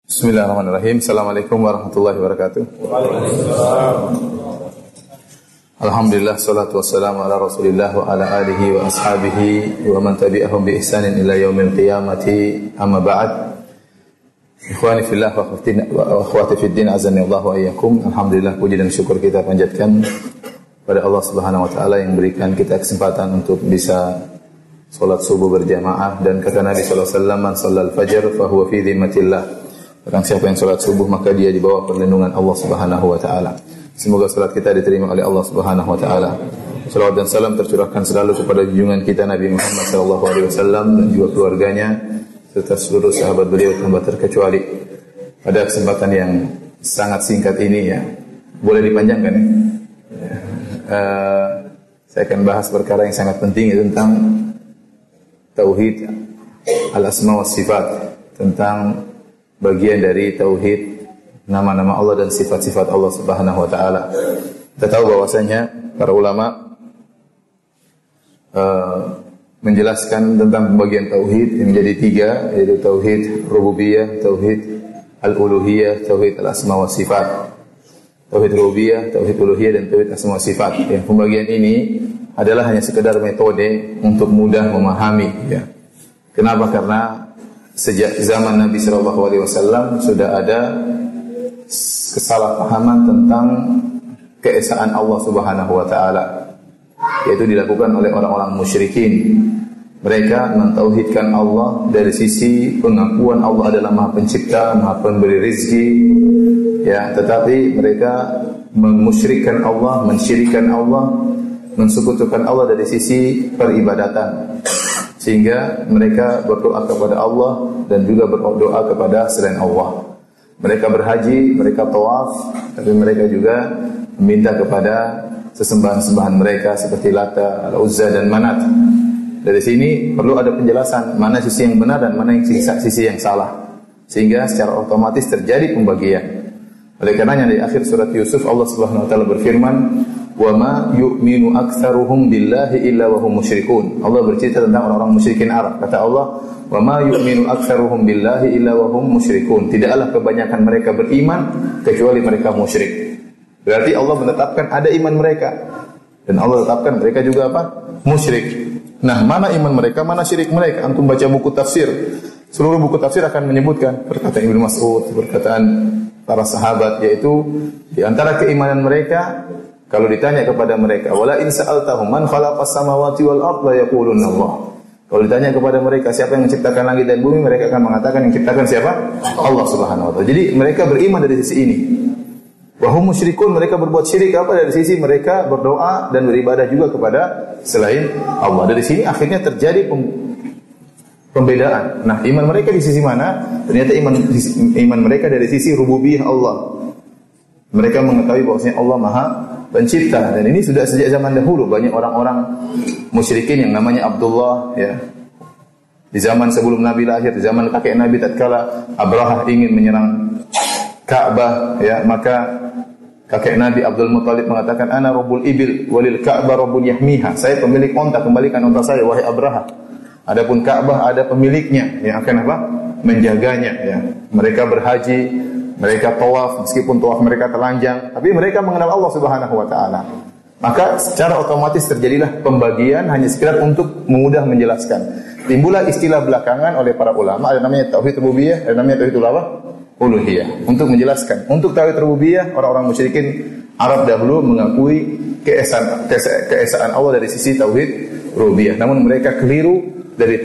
Bismillahirrahmanirrahim. Assalamualaikum warahmatullahi wabarakatuh. Alhamdulillah, salatu wassalamu ala Rasulillah wa ala alihi wa ashabihi wa man tabi'ahum bi ihsanin ila yaumil qiyamati. Amma ba'd. Ikhwani fillah wa akhwati fid din, azani Allah wa iyyakum. Alhamdulillah, puji dan syukur kita panjatkan pada Allah Subhanahu wa taala yang berikan kita kesempatan untuk bisa salat subuh berjamaah, dan kata Nabi sallallahu alaihi wasallam, "Man shallal fajr fa huwa fi dhimmatillah." Barang siapa yang salat subuh maka dia di bawah perlindungan Allah Subhanahu wa taala. Semoga salat kita diterima oleh Allah Subhanahu wa taala. Salawat dan salam tercurahkan selalu kepada junjungan kita Nabi Muhammad sallallahu alaihi wasallam dan juga keluarganya serta seluruh sahabat beliau tanpa terkecuali. Pada kesempatan yang sangat singkat ini ya, boleh dipanjangkan ya. Saya akan bahas perkara yang sangat penting tentang tauhid al-asma wa sifat, tentang bagian dari tauhid nama-nama Allah dan sifat-sifat Allah Subhanahu wa taala. Kita tahu bahwasanya para ulama menjelaskan tentang pembagian tauhid yang menjadi tiga, yaitu tauhid rububiyah, tauhid al-uluhiyah, tauhid al-asma wa sifat. Tauhid rububiyah, tauhid uluhiyah, dan tauhid asma wa sifat. Yang pembagian ini adalah hanya sekedar metode untuk mudah memahami ya. Kenapa? Karena sejak zaman Nabi sallallahu alaihi wasallam sudah ada kesalahpahaman tentang keesaan Allah Subhanahu wa taala, yaitu dilakukan oleh orang-orang musyrikin. Mereka mentauhidkan Allah dari sisi pengakuan Allah adalah Maha Pencipta, Maha Pemberi rezeki ya, tetapi mereka memusyrikkan Allah, mensyirikkan Allah, mensekutukan Allah dari sisi peribadatan, sehingga mereka berdoa kepada Allah dan juga berdoa kepada selain Allah. Mereka berhaji, mereka tawaf, tapi mereka juga meminta kepada sesembahan-sembahan mereka seperti Lata, Al-Uzza dan Manat. Dari sini perlu ada penjelasan mana sisi yang benar dan mana yang sisi yang salah, sehingga secara otomatis terjadi pembagian. Oleh karenanya di akhir surat Yusuf Allah Subhanahu wa taala berfirman, "Wa ma yu'minu aktsaruhum billahi illa wa hum musyrikun." Allah bercerita tentang orang-orang musyrikin Arab. Kata Allah, "Wa ma yu'minu aktsaruhum billahi illa wa hum musyrikun." Tidaklah kebanyakan mereka beriman kecuali mereka musyrik. Berarti Allah menetapkan ada iman mereka, dan Allah tetapkan mereka juga apa? Musyrik. Nah, mana iman mereka, mana syirik mereka? Antum baca buku tafsir, seluruh buku tafsir akan menyebutkan perkataan Ibnu Mas'ud, perkataan para sahabat, yaitu di antara keimanan mereka, kalau ditanya kepada mereka, wala in sa'altahum man khalaqas samawati wal ardh la yaqulunna Allah. Kalau ditanya kepada mereka siapa yang menciptakan langit dan bumi, mereka akan mengatakan yang menciptakan siapa? Allah Subhanahu wa taala. Jadi mereka beriman dari sisi ini. Wa hum musyrikun, mereka berbuat syirik apa? Dari sisi mereka berdoa dan beribadah juga kepada selain Allah. Dari sini akhirnya terjadi pembedaan. Nah, iman mereka di sisi mana? Ternyata iman mereka dari sisi rububiyah Allah. Mereka mengetahui bahwasanya Allah Maha Pencipta, dan ini sudah sejak zaman dahulu. Banyak orang-orang musyrikin yang namanya Abdullah ya. Di zaman sebelum Nabi lahir, di zaman kakek Nabi tatkala Abrahah ingin menyerang Ka'bah ya, maka kakek Nabi Abdul Muttalib mengatakan, "Ana rabbul ibil walil Ka'bah rabbun yahmiha." Saya pemilik unta, kembalikan unta saya wahai Abrahah. Adapun Ka'bah ada pemiliknya yang akan apa? Menjaganya ya. Mereka berhaji, mereka tawaf, meskipun tawaf mereka telanjang, tapi mereka mengenal Allah Subhanahu wa taala. Maka secara otomatis terjadilah pembagian hanya sekedar untuk mudah menjelaskan. Timbullah istilah belakangan oleh para ulama, ada namanya tauhid rububiyah, ada namanya tauhid uluhiyah. Untuk menjelaskan, untuk tauhid rububiyah, orang-orang musyrikin Arab dahulu mengakui keesaan Allah dari sisi tauhid rububiyah. Namun mereka keliru dari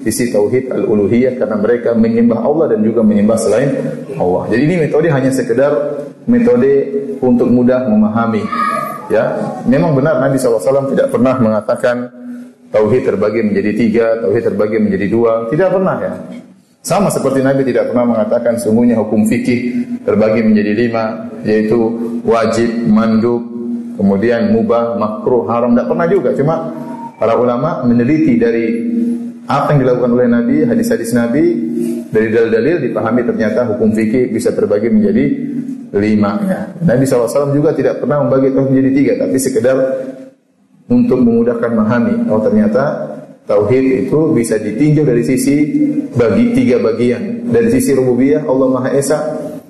sisi tauhid al-uluhiyah, karena mereka menyembah Allah dan juga menyembah selain Allah. Jadi ini metode hanya sekedar metode untuk mudah memahami. Ya, memang benar Nabi SAW tidak pernah mengatakan tauhid terbagi menjadi tiga, tauhid terbagi menjadi dua. Tidak pernah ya. Sama seperti Nabi tidak pernah mengatakan sungguhnya hukum fikih terbagi menjadi 5, yaitu wajib, mandub, kemudian mubah, makruh, haram. Tidak pernah juga. Cuma para ulama meneliti dari apa yang dilakukan oleh Nabi, hadis-hadis Nabi, dari dalil-dalil dipahami ternyata hukum fikih bisa terbagi menjadi 5 ya. Nabi SAW juga tidak pernah membagi tauhid menjadi 3, tapi sekedar untuk memudahkan memahami. Oh ternyata Tauhid itu bisa ditinjau dari sisi tiga bagian. Dari sisi rububiyah, Allah Maha Esa,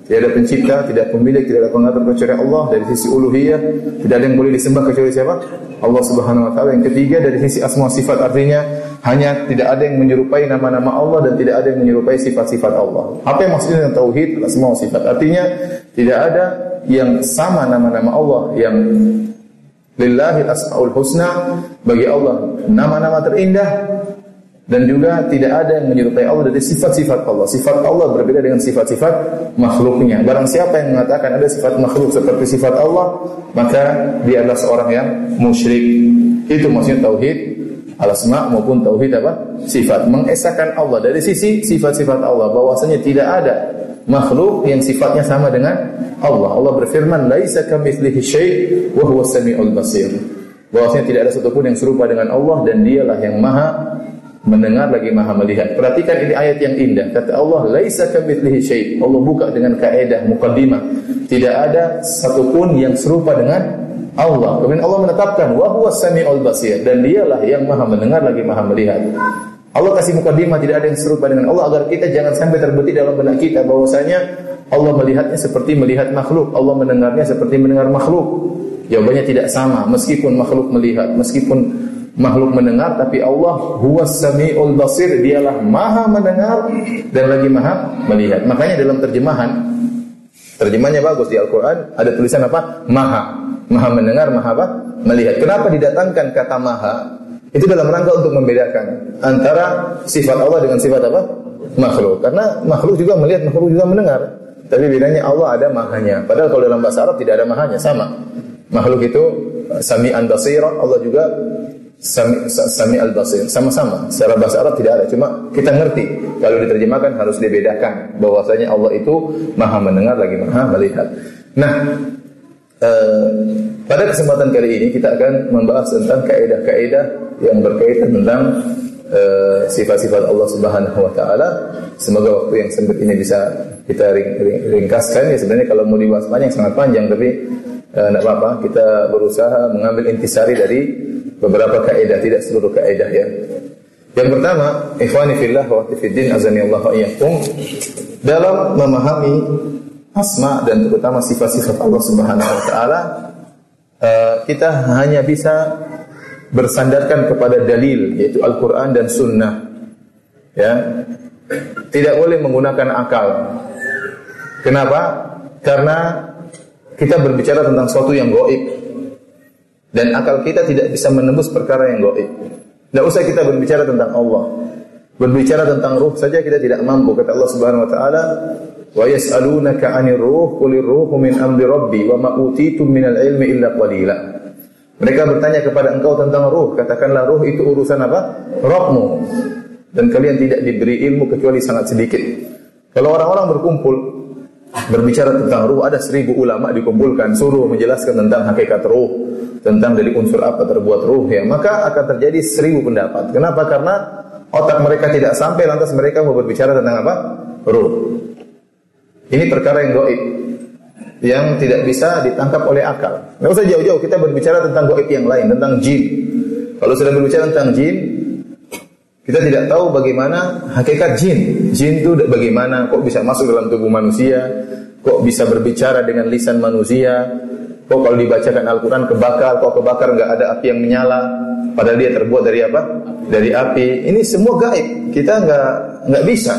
tidak ada pencipta, tidak pemilik, tidak ada pengatur kecuali Allah. Dari sisi uluhiyah, tidak ada yang boleh disembah kecuali siapa? Allah Subhanahu wa taala. Yang ketiga dari sisi asma sifat, artinya hanya tidak ada yang menyerupai nama-nama Allah dan tidak ada yang menyerupai sifat-sifat Allah. Apa yang maksudnya dengan tauhid asma sifat? Artinya tidak ada yang sama nama-nama Allah, yang Lillahi asmaul husna, bagi Allah nama-nama terindah, dan juga tidak ada yang menyerupai Allah dari sifat-sifat Allah. Sifat Allah berbeda dengan sifat-sifat makhluknya. Barang siapa yang mengatakan ada sifat makhluk seperti sifat Allah, maka dia adalah seorang yang musyrik. Itu maksudnya tauhid al-asma maupun tauhid apa? Sifat. Mengesahkan Allah dari sisi sifat-sifat Allah, bahwasanya tidak ada makhluk yang sifatnya sama dengan Allah. Allah berfirman, "Laisa kamitslihi syai' wa huwas samiul basir." Bahwasanya tidak ada satupun yang serupa dengan Allah dan dialah yang Maha mendengar lagi Maha melihat. Perhatikan ini ayat yang indah. Kata Allah, "Laisa kamitslihi syai'." Allah buka dengan kaidah muqaddimah. Tidak ada satupun yang serupa dengan Allah. Kemudian Allah menetapkan, "Wa huwas samiul basir." Dan dialah yang Maha mendengar lagi Maha melihat. Allah kasih mukadimah tidak ada yang serupa dengan Allah agar kita jangan sampai terbetik dalam benak kita bahwasanya Allah melihatnya seperti melihat makhluk, Allah mendengarnya seperti mendengar makhluk. Jawabannya tidak sama, meskipun makhluk melihat, meskipun makhluk mendengar, tapi Allah huwas samiul basir, dialah Maha mendengar dan lagi Maha melihat. Makanya dalam terjemahannya bagus di Al-Qur'an ada tulisan apa? Maha. Maha mendengar, Maha apa? Melihat. Kenapa didatangkan kata Maha? Itu dalam rangka untuk membedakan antara sifat Allah dengan sifat apa? Makhluk. Karena makhluk juga melihat, makhluk juga mendengar. Tapi bedanya Allah ada mahanya. Padahal kalau dalam bahasa Arab tidak ada mahanya, sama. Makhluk itu sami'an basira, Allah juga sami'al basir. Sama-sama. Secara bahasa Arab tidak ada, cuma kita ngerti. Kalau diterjemahkan harus dibedakan bahwasanya Allah itu Maha mendengar lagi Maha melihat. Nah, pada kesempatan kali ini kita akan membahas tentang kaidah-kaidah yang berkaitan tentang sifat-sifat Allah Subhanahu wa taala. Semoga waktu yang sempit ini bisa kita ringkaskan. Ya sebenarnya kalau mau dibahas panjang sangat panjang, tapi enggak apa-apa, kita berusaha mengambil intisari dari beberapa kaidah, tidak seluruh kaidah ya. Yang pertama, ikhwani fillah wa fiddin azanillahu wa iyyakum, dalam memahami asma dan terutama sifat-sifat Allah Subhanahu wa taala, kita hanya bisa bersandarkan kepada dalil, yaitu Al-Qur'an dan Sunnah. Ya. Tidak boleh menggunakan akal. Kenapa? Karena kita berbicara tentang sesuatu yang gaib dan akal kita tidak bisa menembus perkara yang gaib. Tidak usah kita berbicara tentang Allah. Berbicara tentang ruh saja kita tidak mampu. Kata Allah Subhanahu wa taala, "Wa yas'alunaka 'anir ruh, qulir ruhu min amri rabbi wa ma utitum minal ilmi illa qalila." Mereka bertanya kepada engkau tentang ruh, katakanlah ruh itu urusan apa? Rabbmu. Dan kalian tidak diberi ilmu kecuali sangat sedikit. Kalau orang-orang berkumpul berbicara tentang ruh, ada 1000 ulama dikumpulkan, suruh menjelaskan tentang hakikat ruh, tentang dari unsur apa terbuat ruh ya, maka akan terjadi 1000 pendapat. Kenapa? Karena otak mereka tidak sampai, lantas mereka mau berbicara tentang apa? Ruh. Ini perkara yang gaib, yang tidak bisa ditangkap oleh akal. Nggak usah jauh-jauh, kita berbicara tentang gaib yang lain, tentang jin. Kalau sudah berbicara tentang jin, kita tidak tahu bagaimana hakikat jin. Jin itu bagaimana, kok bisa masuk dalam tubuh manusia, kok bisa berbicara dengan lisan manusia, kok kalau dibacakan Al-Quran kebakar, kok kebakar nggak ada api yang menyala, padahal dia terbuat dari apa? Dari api. Ini semua gaib, kita nggak bisa.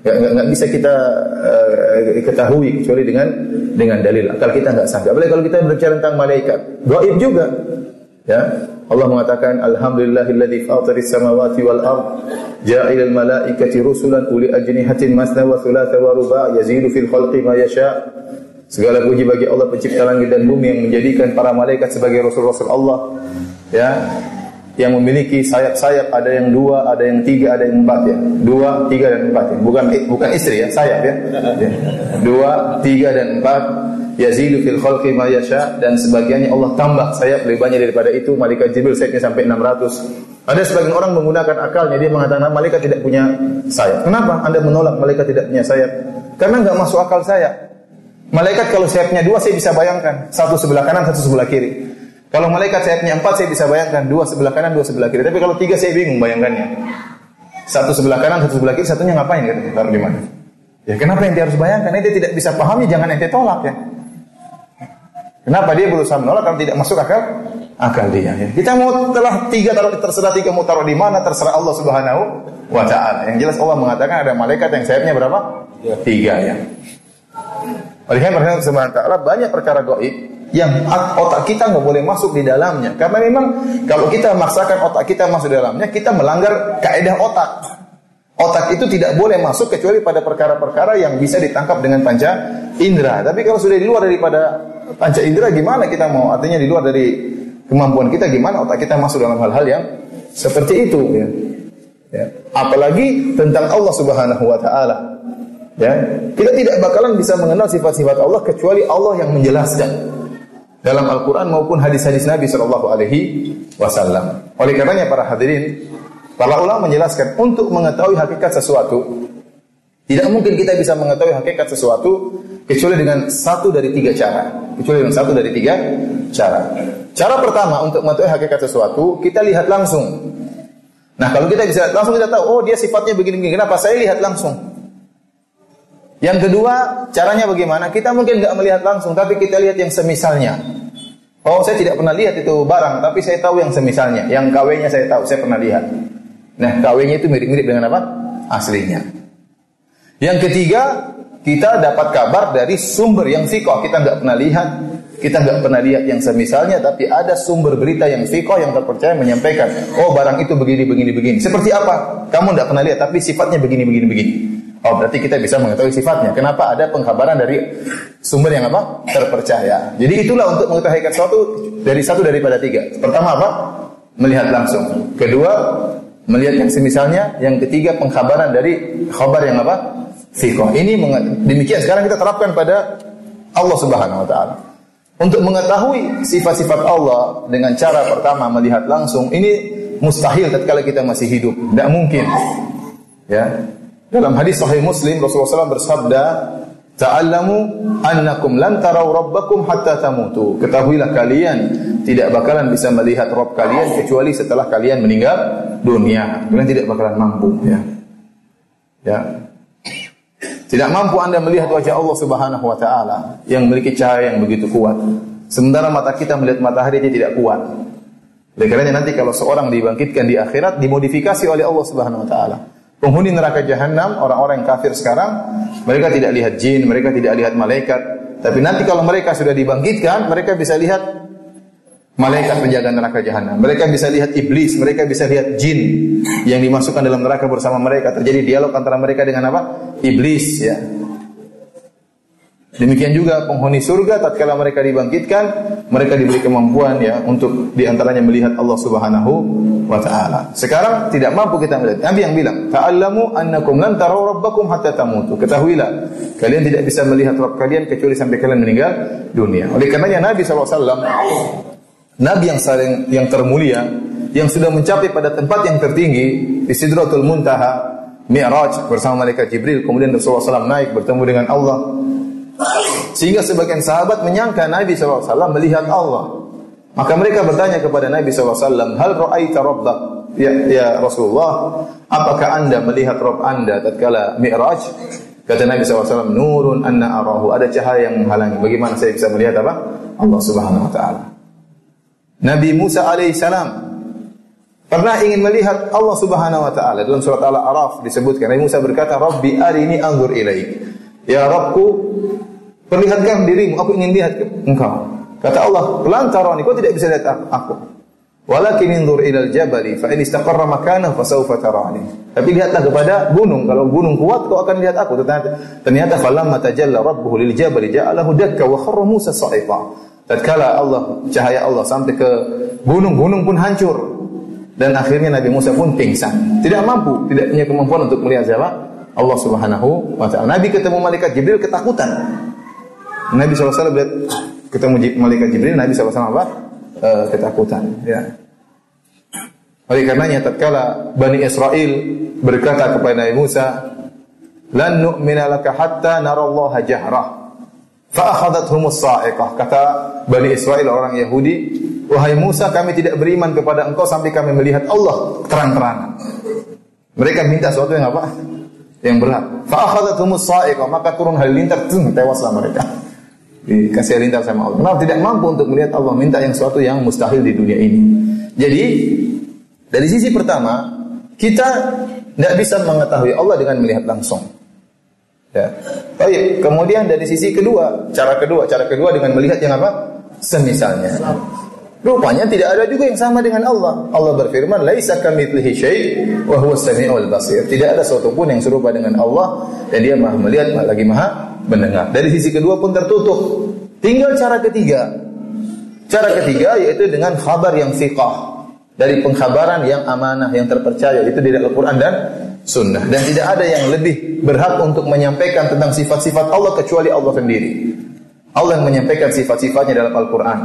Nggak bisa kita ketahui kecuali dengan dalil. Akal kita nggak sampai. Apalagi kalau kita berbicara tentang malaikat, gaib juga. Ya, Allah mengatakan alhamdulillahilladzi fataris samawati wal ard ja'ilal malaikati rusulan uli ajnihatin masna wa thulatha wa ruba' yazidu fil khalqi ma yasha'. Segala puji bagi Allah pencipta langit dan bumi yang menjadikan para malaikat sebagai rasul-rasul Allah, ya, yang memiliki sayap-sayap, ada yang 2, ada yang 3, ada yang 4 ya. 2, 3 dan 4 ya. Bukan istri ya, sayap ya. 2, 3 dan 4. Yazidu fil khalqi ma yasha, dan sebagiannya Allah tambah sayap lebih banyak daripada itu. Malaikat Jibril sayapnya sampai 600. Ada sebagian orang menggunakan akalnya, dia mengatakan malaikat tidak punya sayap. Kenapa Anda menolak malaikat tidak punya sayap? Karena enggak masuk akal saya. Malaikat kalau sayapnya 2 saya bisa bayangkan, satu sebelah kanan, satu sebelah kiri. Kalau malaikat sayapnya 4 saya bisa bayangkan 2 sebelah kanan, 2 sebelah kiri. Tapi kalau 3 saya bingung bayangkannya. 1 sebelah kanan, 1 sebelah kiri, satunya ngapain katanya? Taruh di mana? Ya kenapa ente harus bayangkan? Ente tidak bisa pahami, jangan ente tolak ya. Kenapa dia berusaha menolak kalau tidak masuk akal dia ya. Kita mau telah 3 taruh, terserah 3 mau taruh di mana, terserah Allah Subhanahu wa taala. Yang jelas Allah mengatakan ada malaikat yang sayapnya berapa? 3 ya. Oleh karena itu Subhanahu wa taala banyak perkara gaib yang otak kita nggak boleh masuk di dalamnya. Karena memang kalau kita memaksakan otak kita masuk di dalamnya, kita melanggar kaidah otak. Otak itu tidak boleh masuk kecuali pada perkara-perkara yang bisa ditangkap dengan panca indera. Tapi kalau sudah di luar daripada panca indera, gimana kita mau? Artinya di luar dari kemampuan kita, gimana otak kita masuk dalam hal-hal yang seperti itu? Ya. Ya. Apalagi tentang Allah Subhanahu Wa Taala. Ya. Kita tidak bakalan bisa mengenal sifat-sifat Allah kecuali Allah yang menjelaskan dalam Al-Quran maupun hadis-hadis Nabi Sallallahu Alaihi Wasallam. Oleh karenanya para hadirin, para ulama menjelaskan untuk mengetahui hakikat sesuatu, tidak mungkin kita bisa mengetahui hakikat sesuatu kecuali dengan 1 dari 3 cara. Kecuali dengan 1 dari 3 cara. Cara pertama untuk mengetahui hakikat sesuatu, kita lihat langsung. Nah, kalau kita bisa langsung kita tahu, oh dia sifatnya begini-begini. Kenapa? Saya lihat langsung. Yang kedua, caranya bagaimana? Kita mungkin nggak melihat langsung, tapi kita lihat yang semisalnya. Oh, saya tidak pernah lihat itu barang, tapi saya tahu yang semisalnya. Yang KW-nya saya tahu, saya pernah lihat. Nah, KW-nya itu mirip-mirip dengan apa? Aslinya. Yang ketiga, kita dapat kabar dari sumber yang thiqah. Kita nggak pernah lihat, kita nggak pernah lihat yang semisalnya, tapi ada sumber berita yang thiqah yang terpercaya menyampaikan, oh barang itu begini, begini, begini. Seperti apa? Kamu nggak pernah lihat, tapi sifatnya begini, begini, begini. Oh, berarti kita bisa mengetahui sifatnya. Kenapa? Ada pengkabaran dari sumber yang apa? Terpercaya. Jadi itulah untuk mengetahui hakikat sesuatu dari 1 daripada 3. Pertama apa? Melihat langsung. Kedua, melihat yang semisalnya. Yang ketiga, pengkabaran dari khabar yang apa? Thiqah. Ini demikian sekarang kita terapkan pada Allah Subhanahu wa taala. Untuk mengetahui sifat-sifat Allah dengan cara pertama melihat langsung, ini mustahil tatkala kita masih hidup. Tidak mungkin. Ya. Dalam hadis sahih Muslim, Rasulullah SAW bersabda, "Ta'allamu annakum lan taraw rabbakum hatta tamutu." Ketahuilah kalian tidak bakalan bisa melihat Rabb kalian kecuali setelah kalian meninggal dunia. Kalian tidak bakalan mampu, ya. Ya. Tidak mampu Anda melihat wajah Allah Subhanahu wa taala yang memiliki cahaya yang begitu kuat. Sementara mata kita melihat matahari dia tidak kuat. Oleh karenanya nanti kalau seorang dibangkitkan di akhirat dimodifikasi oleh Allah Subhanahu wa taala. Penghuni neraka jahanam, orang-orang yang kafir sekarang, mereka tidak lihat jin, mereka tidak lihat malaikat. Tapi nanti kalau mereka sudah dibangkitkan, mereka bisa lihat malaikat penjaga neraka jahanam. Mereka bisa lihat iblis, mereka bisa lihat jin yang dimasukkan dalam neraka bersama mereka. Terjadi dialog antara mereka dengan apa? Iblis, ya. Demikian juga penghuni surga tatkala mereka dibangkitkan, mereka diberi kemampuan ya untuk diantaranya melihat Allah Subhanahu wa taala. Sekarang tidak mampu kita melihat. Nabi yang bilang, "Ta'allamu annakum lan taraw rabbakum hatta tamutu." Ketahuilah, kalian tidak bisa melihat Rabb kalian kecuali sampai kalian meninggal dunia. Oleh karenanya Nabi SAW, Nabi yang termulia, yang sudah mencapai pada tempat yang tertinggi di Sidratul Muntaha, Mi'raj bersama malaikat Jibril, kemudian Rasulullah SAW naik bertemu dengan Allah. Sehingga sebagian sahabat menyangka Nabi SAW melihat Allah. Maka mereka bertanya kepada Nabi SAW, "Hal ra'aita rabbak?" Ya Rasulullah, apakah anda melihat Rabb anda tatkala Mi'raj? Kata Nabi SAW, "Nurun anna arahu." Ada cahaya yang menghalangi. Bagaimana saya bisa melihat apa? Allah Subhanahu wa taala. Nabi Musa alaihissalam pernah ingin melihat Allah Subhanahu wa taala. Dalam surat Al-A'raf disebutkan, Nabi Musa berkata, "Rabbi arini anzur ilaik." Ya Rabbku, perlihatkan dirimu, aku ingin lihat engkau. Kata Allah, "Lan tarani," kau tidak bisa lihat aku. "Walakin inzur ilal jabali fa in istaqarra makanahu fa sawfa tarani." Tapi lihatlah kepada gunung, kalau gunung kuat kau akan lihat aku. Ternyata falamma tajalla rabbuhu lil jabali ja'alahu dakka wa kharra Musa sa'iqa. Tatkala cahaya Allah sampai ke gunung pun hancur dan akhirnya Nabi Musa pun pingsan. Tidak mampu, tidak punya kemampuan untuk melihat siapa? Allah Subhanahu wa taala. Nabi ketemu malaikat Jibril ketakutan. Nabi SAW lihat ketemu malaikat Jibril, Nabi SAW apa? Ketakutan. Ya. Oleh karenanya tatkala Bani Israel berkata kepada Nabi Musa, "Lan nu'mina laka hatta narallaha jahrah." Fa akhadhathumus sa'iqah. Kata Bani Israel orang Yahudi, wahai Musa, kami tidak beriman kepada engkau sampai kami melihat Allah terang-terangan. Mereka minta sesuatu yang apa? Yang berat. Fa akhadhathumus sa'iqah, maka turun halilintar, tewaslah mereka. Dikasih halilintar sama Allah. Kenapa tidak mampu untuk melihat Allah, minta yang sesuatu yang mustahil di dunia ini. Jadi dari sisi pertama, kita tidak bisa mengetahui Allah dengan melihat langsung. Ya. Baik, kemudian dari sisi kedua, cara kedua dengan melihat yang apa? Semisalnya. Rupanya tidak ada juga yang sama dengan Allah. Allah berfirman, "Laisa kamitslihi syai' wa huwas samiul basir." Tidak ada sesuatu pun yang serupa dengan Allah dan Dia Maha melihat lagi Maha mendengar. Dari sisi kedua pun tertutup. Tinggal cara ketiga. Cara ketiga yaitu dengan khabar yang thiqah. Dari pengkhabaran yang amanah, yang terpercaya, itu dari Al-Quran dan Sunnah. Dan tidak ada yang lebih berhak untuk menyampaikan tentang sifat-sifat Allah kecuali Allah sendiri. Allah yang menyampaikan sifat-sifatnya dalam Al-Quran.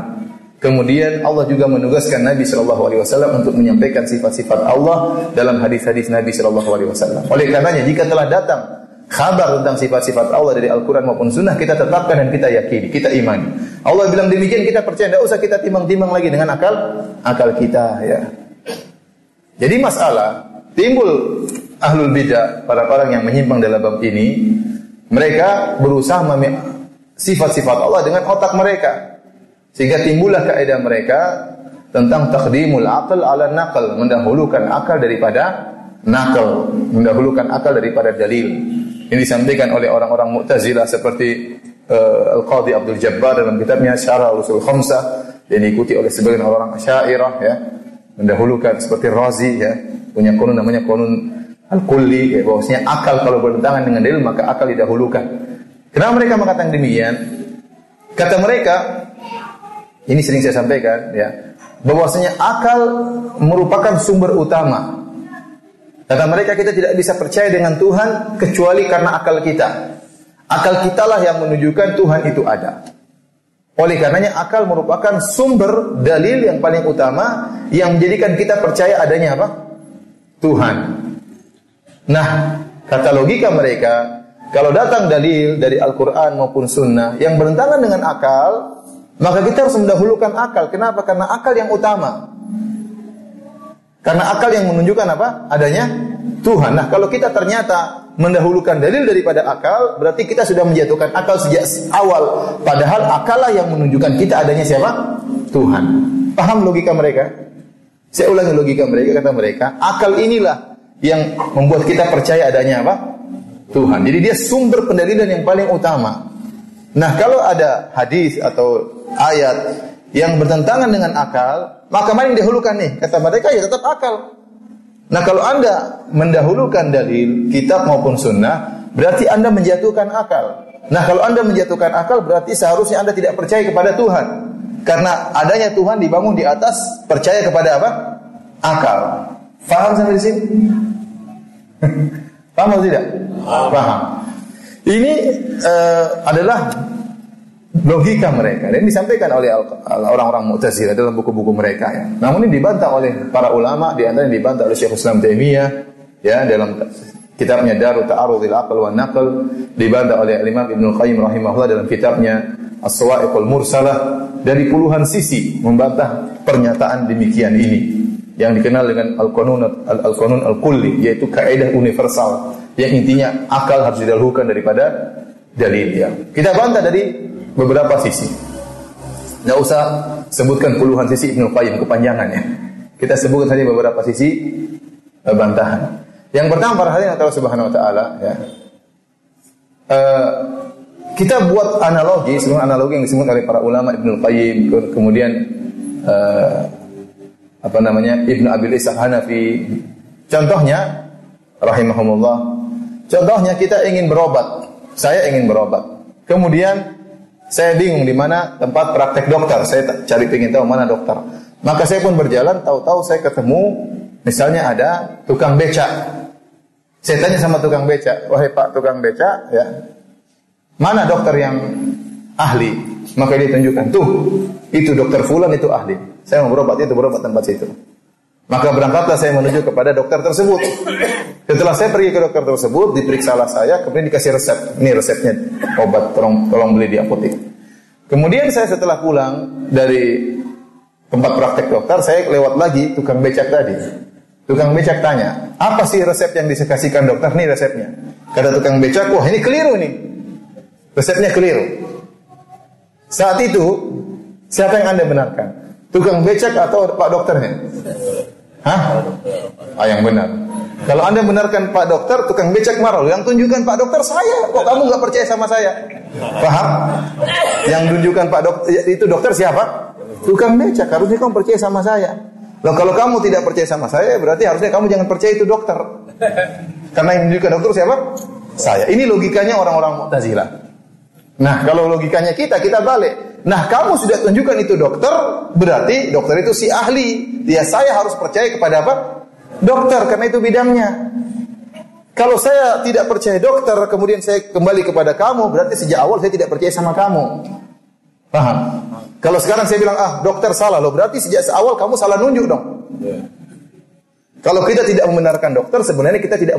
Kemudian Allah juga menugaskan Nabi SAW untuk menyampaikan sifat-sifat Allah dalam hadis-hadis Nabi SAW. Oleh karenanya, jika telah datang kabar tentang sifat-sifat Allah dari Al-Quran maupun Sunnah, kita tetapkan dan kita yakini, kita imani. Allah bilang demikian, kita percaya, tidak usah kita timbang-timbang lagi dengan akal kita. Ya. Jadi masalah timbul ahlul bidah, para orang yang menyimpang dalam bab ini, mereka berusaha sifat-sifat Allah dengan otak mereka. Sehingga timbullah kaidah mereka tentang taqdimul aql ala naql, mendahulukan akal daripada nakal, mendahulukan akal daripada dalil. Ini disampaikan oleh orang-orang Mu'tazilah seperti Al-Qadhi Abdul Jabbar dalam kitabnya Syarah Usul Khamsah, dan diikuti oleh sebagian orang Asy'ariyah, ya, mendahulukan seperti Razi, ya, punya qanun namanya qanun Al-Kulli, ya, bahwasanya akal kalau bertentangan dengan dalil maka akal didahulukan. Kenapa mereka mengatakan demikian? Kata mereka, ini sering saya sampaikan, ya, bahwasanya akal merupakan sumber utama. Kata mereka, kita tidak bisa percaya dengan Tuhan kecuali karena akal kita. Akal kitalah yang menunjukkan Tuhan itu ada. Oleh karenanya akal merupakan sumber dalil yang paling utama yang menjadikan kita percaya adanya apa? Tuhan. Nah, kata logika mereka, kalau datang dalil dari Al-Quran maupun Sunnah yang bertentangan dengan akal, maka kita harus mendahulukan akal. Kenapa? Karena akal yang utama. Karena akal yang menunjukkan apa? Adanya Tuhan. Nah, kalau kita ternyata mendahulukan dalil daripada akal, berarti kita sudah menjatuhkan akal sejak awal. Padahal akallah yang menunjukkan kita adanya siapa? Tuhan. Paham logika mereka? Saya ulangi logika mereka, kata mereka, akal inilah yang membuat kita percaya adanya apa? Tuhan. Jadi dia sumber pendalilan yang paling utama. Nah, kalau ada hadis atau ayat yang bertentangan dengan akal, maka mana yang didahulukan nih? Kata mereka, ya tetap akal. Nah, kalau Anda mendahulukan dalil, kitab maupun sunnah, berarti Anda menjatuhkan akal. Nah, kalau Anda menjatuhkan akal, berarti seharusnya Anda tidak percaya kepada Tuhan. Karena adanya Tuhan dibangun di atas percaya kepada apa? Akal. Faham sampai di sini? Paham atau tidak? Paham. Ini adalah logika mereka, dan disampaikan oleh orang-orang Mu'tazilah dalam buku-buku mereka, ya. Namun ini dibantah oleh para ulama, di antaranya dibantah oleh Syekh Islam Taimiyah, ya, dalam kitabnya Darut Ta'arudil Aql wan Naql, dibantah oleh Imam Ibnu Qayyim rahimahullah dalam kitabnya As-Sawa'iqul Mursalah, dari puluhan sisi membantah pernyataan demikian ini yang dikenal dengan Al-Qanun Al-Kulli, yaitu kaidah universal yang intinya akal harus didahulukan daripada dalil, ya. Kita bantah dari beberapa sisi. Tidak usah sebutkan puluhan sisi Ibnu Qayyim, kepanjangan, ya. Kita sebutkan saja beberapa sisi bantahan. Yang pertama, para hadirin Allah Subhanahu wa taala, ya. Kita buat analogi, sebuah analogi yang disebut oleh para ulama Ibnu Qayyim, kemudian Ibnu Abil Ishaq Hanafi. Contohnya rahimahumullah. Contohnya kita ingin berobat. Saya ingin berobat. Kemudian saya bingung di mana tempat praktek dokter. Saya ingin tahu mana dokter. Maka saya pun berjalan, tahu-tahu saya ketemu misalnya ada tukang becak. Saya tanya sama tukang becak, "Wahai Pak tukang becak, ya, mana dokter yang ahli?" Maka dia tunjukkan, "Tuh, itu dokter fulan, itu ahli. Saya mau berobat, itu berobat tempat situ." Maka berangkatlah saya menuju kepada dokter tersebut. Setelah saya pergi ke dokter tersebut, diperiksalah saya, kemudian dikasih resep. Ini resepnya, obat, tolong beli di apotek. Kemudian saya setelah pulang dari tempat praktek dokter, saya lewat lagi tukang becak tadi. Tukang becak tanya, apa sih resep yang dikasihkan dokter? Nih resepnya. Kata tukang becak, wah ini keliru nih. Resepnya keliru. Saat itu, siapa yang Anda benarkan? Tukang becak atau Pak dokternya? Hah? Yang benar. Kalau Anda benarkan Pak dokter, tukang becak marah. Yang tunjukkan Pak dokter saya. Kok kamu nggak percaya sama saya? Paham? Yang tunjukkan Pak dokter itu dokter siapa? Tukang becak. Harusnya kamu percaya sama saya. Loh, kalau kamu tidak percaya sama saya, berarti harusnya kamu jangan percaya itu dokter. Karena yang menunjukkan dokter siapa? Saya. Ini logikanya orang-orang Mu'tazilah. Nah, kalau logikanya kita balik. Nah, kamu sudah tunjukkan itu dokter, berarti dokter itu si ahli. Dia saya harus percaya kepada apa? Dokter, karena itu bidangnya. Kalau saya tidak percaya dokter, kemudian saya kembali kepada kamu, berarti sejak awal saya tidak percaya sama kamu. Paham? Kalau sekarang saya bilang, dokter salah loh, berarti sejak awal kamu salah nunjuk dong. Kalau kita tidak membenarkan dokter, sebenarnya kita tidak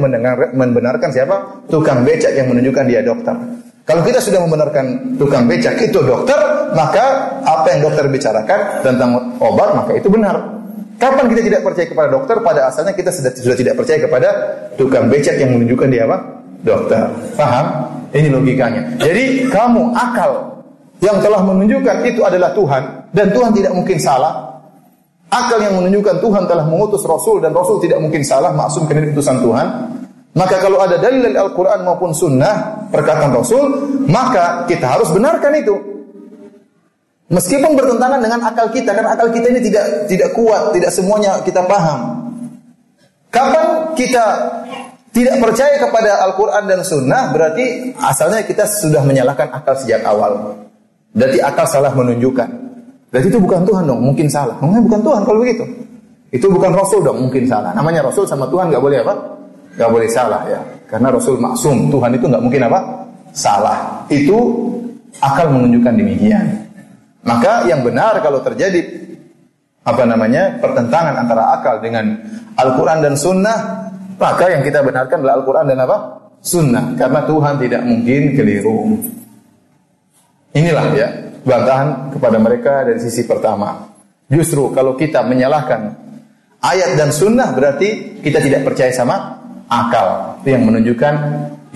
membenarkan siapa? Tukang becak yang menunjukkan dia dokter. Kalau kita sudah membenarkan tukang becak itu dokter, maka apa yang dokter bicarakan tentang obat, maka itu benar. Kapan kita tidak percaya kepada dokter? Pada asalnya kita sudah tidak percaya kepada tukang becak yang menunjukkan dia apa? Dokter. Paham? Ini logikanya. Jadi kamu akal yang telah menunjukkan itu adalah Tuhan, dan Tuhan tidak mungkin salah. Akal yang menunjukkan Tuhan telah mengutus Rasul, dan Rasul tidak mungkin salah, maksum karena utusan Tuhan. Maka kalau ada dalil Al-Quran maupun Sunnah, perkataan Rasul, maka kita harus benarkan itu. Meskipun bertentangan dengan akal kita, karena akal kita ini tidak kuat, tidak semuanya kita paham. Kapan kita tidak percaya kepada Al-Quran dan Sunnah, berarti asalnya kita sudah menyalahkan akal sejak awal. Berarti akal salah menunjukkan. Berarti itu bukan Tuhan dong, mungkin salah. Namanya bukan Tuhan kalau begitu. Itu bukan Rasul dong, mungkin salah. Namanya Rasul sama Tuhan gak boleh apa? Gak boleh salah ya. Karena Rasul maksum, Tuhan itu gak mungkin apa? Salah. Itu akal menunjukkan demikian. Maka yang benar kalau terjadi pertentangan antara akal dengan Al-Quran dan Sunnah, maka yang kita benarkan adalah Al-Quran dan apa? Sunnah. Karena Tuhan tidak mungkin keliru. Inilah ya bantahan kepada mereka dari sisi pertama. Justru kalau kita menyalahkan ayat dan sunnah, berarti kita tidak percaya sama akal. Itu yang menunjukkan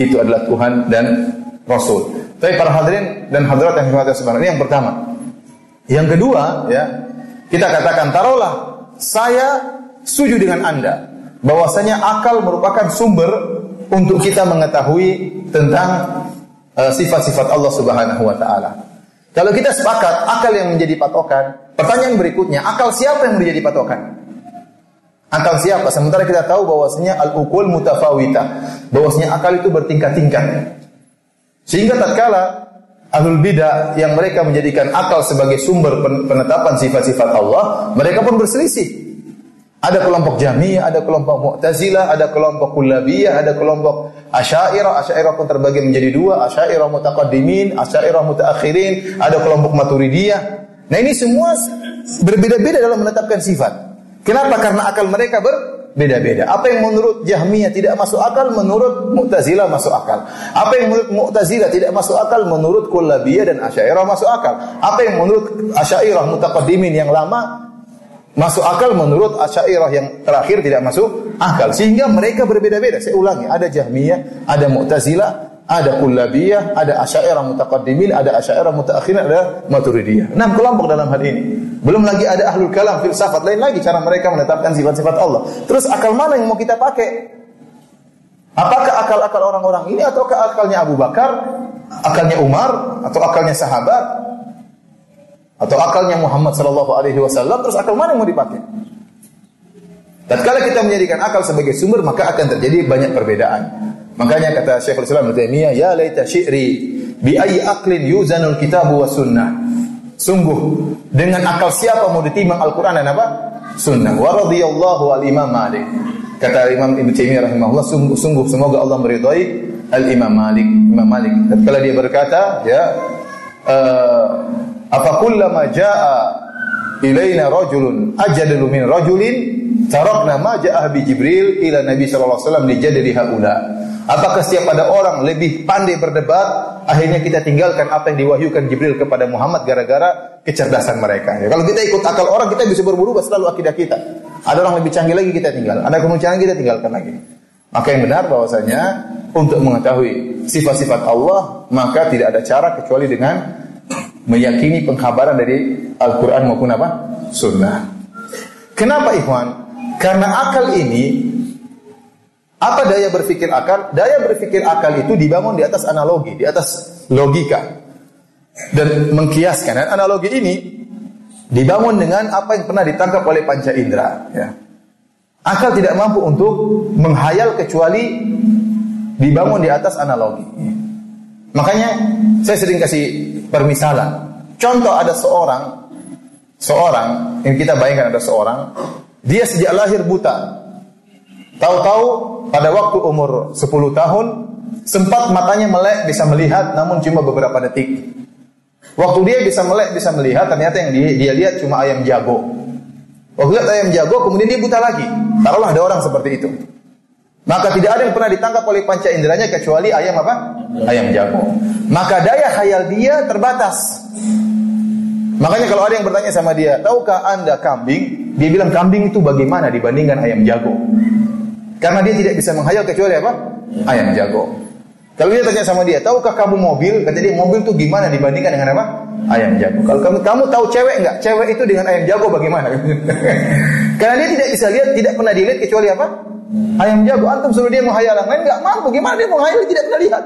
itu adalah Tuhan dan Rasul. Tapi para hadirin dan hadirat yang dirahmati Allah, ini yang pertama. Yang kedua, ya, kita katakan taruhlah saya setuju dengan Anda bahwasanya akal merupakan sumber untuk kita mengetahui tentang sifat-sifat Allah Subhanahu wa taala. Kalau kita sepakat akal yang menjadi patokan, pertanyaan berikutnya, akal siapa yang menjadi patokan? Akal siapa? Sementara kita tahu bahwasanya al-uqul mutafawita, bahwasanya akal itu bertingkat-tingkat. Sehingga tatkala ahlul bidah yang mereka menjadikan akal sebagai sumber penetapan sifat-sifat Allah, mereka pun berselisih. Ada kelompok Jahmiyah, ada kelompok Mu'tazilah, ada kelompok Kullabiyah, ada kelompok Asy'ariyah. Asy'ariyah pun terbagi menjadi dua, Asy'ariyah mutaqaddimin, Asy'ariyah mutaakhirin, ada kelompok Maturidiyah. Nah, ini semua berbeda-beda dalam menetapkan sifat. Kenapa? Karena akal mereka berbeda-beda. Apa yang menurut Jahmiyah tidak masuk akal, menurut Mu'tazilah masuk akal. Apa yang menurut Mu'tazilah tidak masuk akal, menurut Kullabiyah dan Asy'ariyah masuk akal. Apa yang menurut Asy'ariyah mutaqaddimin yang lama masuk akal, menurut Asy'ariyah yang terakhir tidak masuk akal. Sehingga mereka berbeda-beda. Saya ulangi, ada Jahmiyah, ada Mu'tazilah, ada Kullabiyah, ada Asy'ariyah mutaqaddimin, ada Asy'ariyah mutaakhirin, ada Maturidiyah. 6 kelompok dalam hal ini. Belum lagi ada ahlul kalam, filsafat, lain lagi cara mereka menetapkan sifat-sifat Allah. Terus akal mana yang mau kita pakai? Apakah akal-akal orang-orang ini ataukah akalnya Abu Bakar, akalnya Umar, atau akalnya sahabat? Atau akalnya Muhammad sallallahu alaihi wasallam? Terus akal mana yang mau dipakai? Tatkala kita menjadikan akal sebagai sumber, maka akan terjadi banyak perbedaan. Makanya kata Syekhul Islam Ibnu Taimiyah, ya laita syi'ri bi ayyi aqlin yuzanul kitabu was sunnah. Sungguh dengan akal siapa mau ditimbang Al-Qur'an dan apa? Sunnah. Wa radhiyallahu al-Imam Malik. Kata Imam Ibnu Taimiyah rahimahullah, sungguh semoga Allah meridai al-Imam Malik. Imam Malik tatkala dia berkata, ya afa kullama jaa ilaina rajulun ajadalu min rajulin tarakna ma jaa bi Jibril ila Nabi sallallahu alaihi wasallam li jaddi haula Apakah setiap ada orang lebih pandai berdebat, akhirnya kita tinggalkan apa yang diwahyukan Jibril kepada Muhammad gara-gara kecerdasan mereka. Ya, kalau kita ikut akal orang, kita bisa berubah selalu akidah kita. Ada orang lebih canggih lagi, kita tinggal. Ada yang canggih, kita tinggalkan lagi. Maka yang benar bahwasanya untuk mengetahui sifat-sifat Allah, maka tidak ada cara kecuali dengan meyakini pengkhabaran dari Al-Quran maupun apa? Sunnah. Kenapa ikhwan? Karena akal ini, apa daya berpikir akal? Daya berpikir akal itu dibangun di atas analogi, di atas logika. Dan mengkiaskan. Dan analogi ini dibangun dengan apa yang pernah ditangkap oleh panca indera. Ya. Akal tidak mampu untuk menghayal kecuali dibangun di atas analogi. Makanya saya sering kasih permisalan. Contoh ada seorang yang kita bayangkan ada seorang, dia sejak lahir buta. Tahu-tahu pada waktu umur 10 tahun sempat matanya melek bisa melihat, namun cuma beberapa detik. Waktu dia bisa melek bisa melihat, ternyata yang dia lihat cuma ayam jago. Waktu lihat ayam jago kemudian dia buta lagi. Taruhlah ada orang seperti itu. Maka tidak ada yang pernah ditangkap oleh panca inderanya kecuali ayam apa? Ayam jago. Maka daya khayal dia terbatas. Makanya kalau ada yang bertanya sama dia, tahukah anda kambing? Dia bilang kambing itu bagaimana dibandingkan ayam jago? Karena dia tidak bisa menghayal kecuali apa? Ayam jago. Kalau dia tanya sama dia, tahukah kamu mobil? Kata dia, mobil itu gimana dibandingkan dengan apa? Ayam jago. Kalau kamu tahu cewek enggak? Cewek itu dengan ayam jago bagaimana? Karena dia tidak bisa lihat, tidak pernah dilihat kecuali apa? Ayam jago. Antum suruh dia menghayal yang lain enggak mampu. Gimana dia menghayal? Tidak pernah lihat.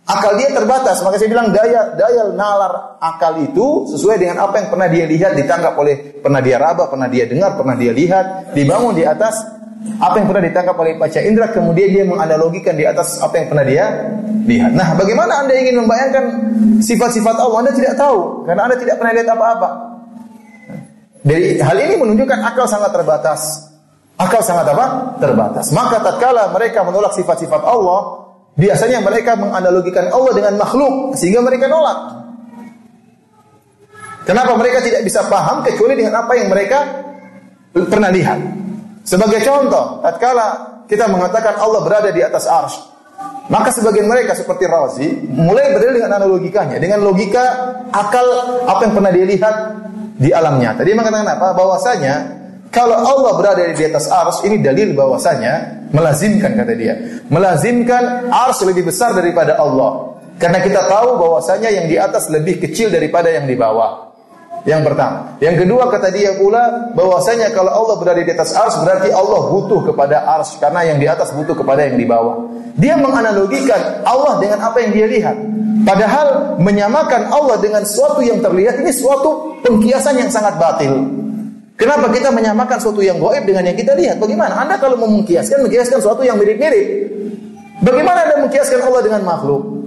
Akal dia terbatas. Maka saya bilang daya nalar akal itu sesuai dengan apa yang pernah dia lihat, ditangkap oleh, pernah dia raba, pernah dia dengar, pernah dia lihat, dibangun di atas apa yang pernah ditangkap oleh panca indera, kemudian dia menganalogikan di atas apa yang pernah dia lihat. Nah, bagaimana anda ingin membayangkan sifat-sifat Allah? Anda tidak tahu, karena anda tidak pernah lihat apa-apa. Dari hal ini menunjukkan akal sangat terbatas. Akal sangat apa? Terbatas. Maka tatkala mereka menolak sifat-sifat Allah, biasanya mereka menganalogikan Allah dengan makhluk, sehingga mereka nolak. Kenapa mereka tidak bisa paham kecuali dengan apa yang mereka pernah lihat? Sebagai contoh, tatkala kita mengatakan Allah berada di atas arsy, maka sebagian mereka seperti Razi mulai berdalil dengan analogikanya, dengan logika akal apa yang pernah dia lihat di alam nyata. Dia mengatakan apa? Bahwasanya kalau Allah berada di atas arsy, ini dalil bahwasanya melazimkan, kata dia, melazimkan arsy lebih besar daripada Allah. Karena kita tahu bahwasanya yang di atas lebih kecil daripada yang di bawah. Yang pertama. Yang kedua, kata dia pula bahwasanya kalau Allah berada di atas arsy berarti Allah butuh kepada arsy, karena yang di atas butuh kepada yang di bawah. Dia menganalogikan Allah dengan apa yang dia lihat. Padahal menyamakan Allah dengan sesuatu yang terlihat ini suatu pengkiasan yang sangat batil. Kenapa kita menyamakan sesuatu yang gaib dengan yang kita lihat? Bagaimana? Anda kalau mau mengkiaskan sesuatu yang mirip-mirip. Bagaimana Anda mengkiaskan Allah dengan makhluk?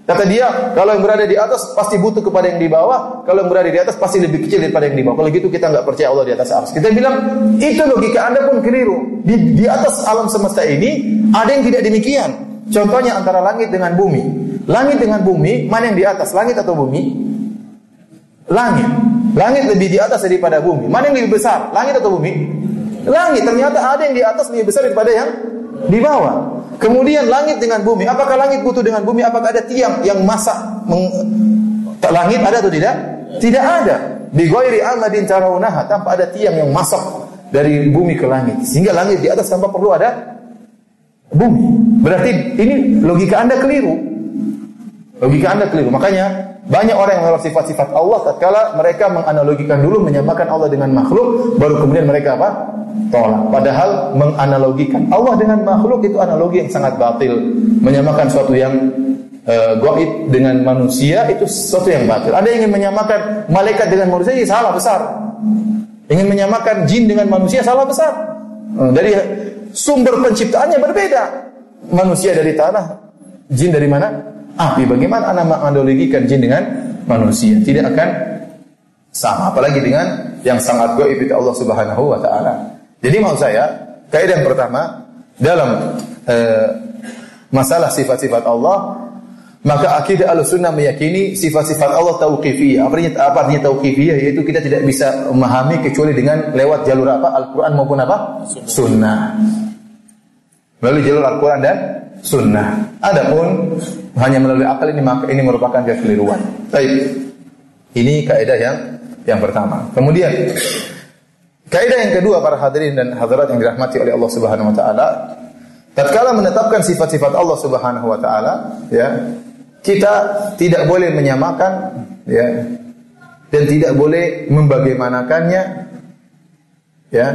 Kata dia, kalau yang berada di atas pasti butuh kepada yang di bawah, kalau yang berada di atas pasti lebih kecil daripada yang di bawah. Kalau gitu kita nggak percaya Allah di atas arsy. Kita bilang, itu logika Anda pun keliru. Di atas alam semesta ini ada yang tidak demikian. Contohnya antara langit dengan bumi. Langit dengan bumi, mana yang di atas? Langit atau bumi? Langit. Langit lebih di atas daripada bumi. Mana yang lebih besar? Langit atau bumi? Langit. Ternyata ada yang di atas lebih besar daripada yang di bawah. Kemudian langit dengan bumi. Apakah langit butuh dengan bumi? Apakah ada tiang yang masak langit, ada atau tidak? Tidak ada. Bi ghairi amadin tarawunaha, tanpa ada tiang yang masak dari bumi ke langit. Sehingga langit di atas tanpa perlu ada bumi. Berarti ini logika Anda keliru. Logika Anda keliru. Makanya banyak orang yang menolak sifat-sifat Allah tatkala mereka menganalogikan dulu, menyamakan Allah dengan makhluk, baru kemudian mereka apa? Tolak. Padahal menganalogikan Allah dengan makhluk itu analogi yang sangat batil. Menyamakan sesuatu yang gaib dengan manusia itu sesuatu yang batil. Ada yang ingin menyamakan malaikat dengan manusia, ini salah besar. Ingin menyamakan jin dengan manusia, salah besar. Dari sumber penciptaannya berbeda. Manusia dari tanah, jin dari mana? Api. Bagaimana Anda menganalogikan jin dengan manusia? Tidak akan sama. Apalagi dengan yang sangat gaib itu Allah Subhanahu wa taala. Jadi maksud saya, kaidah yang pertama dalam masalah sifat-sifat Allah, maka akidah Ahlussunnah meyakini sifat-sifat Allah tauqifiyah. Apa artinya tauqifiyah? Yaitu kita tidak bisa memahami kecuali dengan lewat jalur apa? Al-Qur'an maupun apa? Sunnah. Melalui jalur Al-Quran dan Sunnah. Adapun hanya melalui akal ini, maka ini merupakan kekeliruan. Baik. Ini kaidah yang pertama. Kemudian kaidah yang kedua, para hadirin dan hadirat yang dirahmati oleh Allah Subhanahu wa taala, tatkala menetapkan sifat-sifat Allah Subhanahu wa taala, ya, kita tidak boleh menyamakan, ya, dan tidak boleh membagaimanakannya, ya.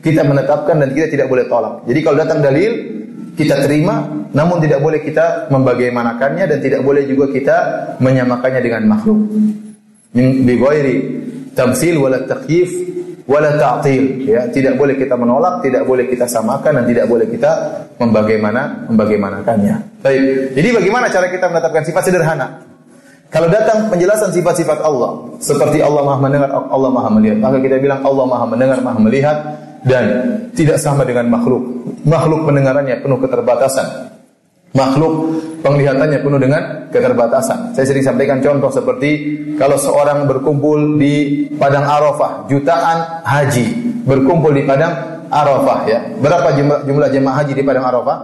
Kita menetapkan dan kita tidak boleh tolak. Jadi kalau datang dalil, kita terima, namun tidak boleh kita membagaimanakannya dan tidak boleh juga kita menyamakannya dengan makhluk. Bi ghairi tamtsil wala takyif wala ta'til, ya, tidak boleh kita menolak, tidak boleh kita samakan dan tidak boleh kita membagaimanakannya. Baik. Jadi bagaimana cara kita menetapkan sifat? Sederhana. Kalau datang penjelasan sifat-sifat Allah, seperti Allah Maha mendengar, Allah Maha melihat, maka kita bilang Allah Maha mendengar, Maha melihat, dan tidak sama dengan makhluk. Makhluk pendengarannya penuh keterbatasan. Makhluk penglihatannya penuh dengan keterbatasan. Saya sering sampaikan contoh seperti kalau seorang berkumpul di padang Arafah, jutaan haji berkumpul di padang Arafah, ya. Berapa jumlah jemaah haji di padang Arafah?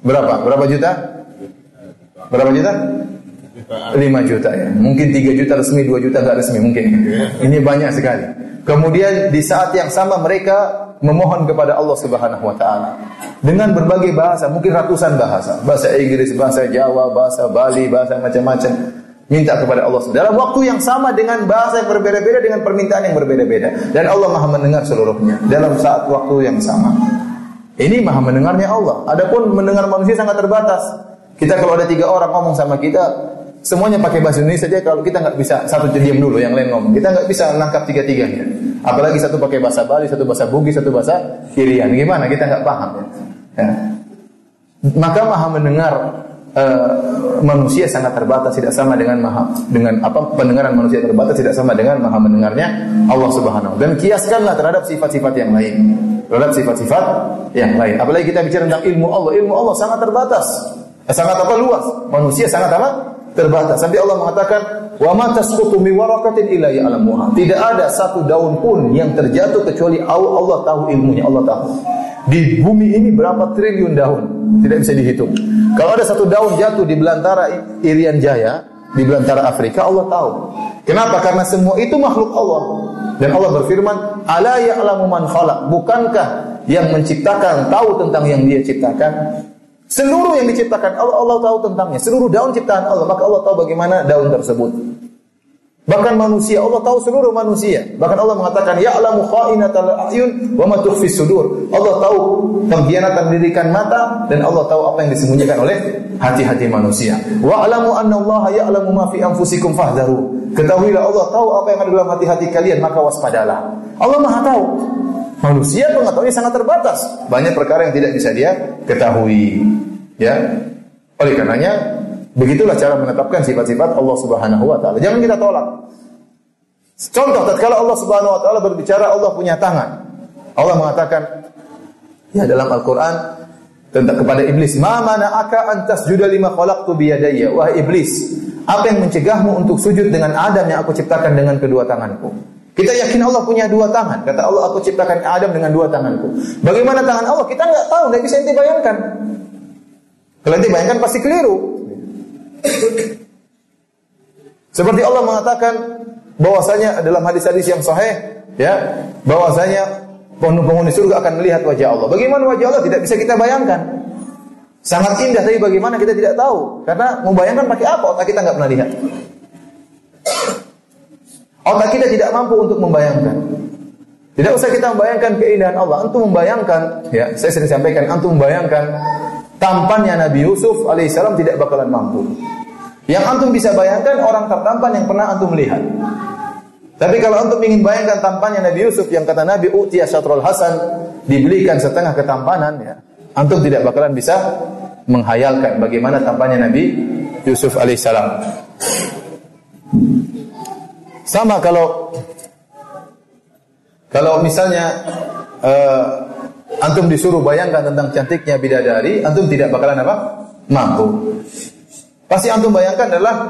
Berapa juta? Berapa juta? 5 juta, ya. Mungkin 3 juta resmi, 2 juta enggak resmi mungkin. Ini banyak sekali. Kemudian di saat yang sama mereka memohon kepada Allah Subhanahu wa taala dengan berbagai bahasa, mungkin ratusan bahasa. Bahasa Inggris, bahasa Jawa, bahasa Bali, bahasa macam-macam. Minta kepada Allah dalam waktu yang sama dengan bahasa yang berbeda-beda, dengan permintaan yang berbeda-beda. Dan Allah Maha mendengar seluruhnya dalam saat waktu yang sama. Ini Maha mendengarnya Allah. Adapun mendengar manusia sangat terbatas. Kita kalau ada 3 orang ngomong sama kita, semuanya pakai bahasa Indonesia saja, kalau kita nggak bisa, satu diam dulu, yang lain ngomong. Kita nggak bisa menangkap tiga-tiganya. Apalagi satu pakai bahasa Bali, satu bahasa Bugis, satu bahasa Irian. Gimana? Kita nggak paham. Ya. Maka Maha mendengar manusia sangat terbatas, tidak sama dengan pendengaran manusia terbatas tidak sama dengan Maha mendengarnya Allah Subhanahu. Dan kiaskanlah terhadap sifat-sifat yang lain. Terhadap sifat-sifat yang lain. Apalagi kita bicara tentang ilmu Allah sangat terbatas. Sangat luas. Manusia sangat terbatas. Sampai Allah mengatakan, "Wa ma tasqutu min waraqatin illa ya'lamuha." Tidak ada satu daun pun yang terjatuh kecuali Allah tahu ilmunya, Allah tahu. Di bumi ini berapa triliun daun? Tidak bisa dihitung. Kalau ada satu daun jatuh di belantara Irian Jaya, di belantara Afrika, Allah tahu. Kenapa? Karena semua itu makhluk Allah. Dan Allah berfirman, "Ala ya'lamu man khalaq." Bukankah yang menciptakan tahu tentang yang Dia ciptakan? Seluruh yang diciptakan Allah tahu tentangnya. Seluruh daun ciptaan Allah, maka Allah tahu bagaimana daun tersebut. Bahkan manusia, Allah tahu seluruh manusia. Bahkan Allah mengatakan, "Ya'lamu kha'inatal a'yun wa ma tukhfis sudur." Allah tahu pengkhianatan dirikan mata dan Allah tahu apa yang disembunyikan oleh hati-hati manusia. "Wa'lamu annallaha ya'lamu ma fi anfusikum fahdharu." Ketahuilah Allah tahu apa yang ada dalam hati-hati kalian, maka waspadalah. Allah Maha tahu. Manusia pengetahuannya sangat terbatas. Banyak perkara yang tidak bisa dia ketahui. Ya. Oleh karenanya, begitulah cara menetapkan sifat-sifat Allah Subhanahu wa taala. Jangan kita tolak. Contoh, tatkala Allah Subhanahu wa taala berbicara Allah punya tangan. Allah mengatakan ya dalam Al-Qur'an tentang kepada iblis, "Ma mana'aka an tasjuda lima khalaqtu bi yadayya?" Wahai iblis, apa yang mencegahmu untuk sujud dengan Adam yang aku ciptakan dengan kedua tanganku? Kita yakin Allah punya 2 tangan. Kata Allah, aku ciptakan Adam dengan 2 tanganku. Bagaimana tangan Allah? Kita nggak tahu, nggak bisa ente bayangkan. Kalau ente bayangkan pasti keliru. Seperti Allah mengatakan bahwasanya dalam hadis-hadis yang sahih, ya, bahwasanya penghuni surga akan melihat wajah Allah. Bagaimana wajah Allah? Tidak bisa kita bayangkan. Sangat indah, tapi bagaimana kita tidak tahu. Karena membayangkan pakai apa? Otak kita nggak pernah lihat. Otak kita tidak mampu untuk membayangkan. Tidak usah kita membayangkan keindahan Allah. Antum membayangkan, ya, saya sering sampaikan, antum membayangkan tampannya Nabi Yusuf alaihissalam tidak bakalan mampu. Yang antum bisa bayangkan orang tertampan yang pernah antum lihat. Tapi kalau antum ingin bayangkan tampannya Nabi Yusuf yang kata Nabi utiya syatrul hasan, dibelikan setengah ketampanan, ya, antum tidak bakalan bisa menghayalkan bagaimana tampannya Nabi Yusuf alaihissalam. Sama kalau misalnya antum disuruh bayangkan tentang cantiknya bidadari, antum tidak bakalan mampu. Pasti antum bayangkan adalah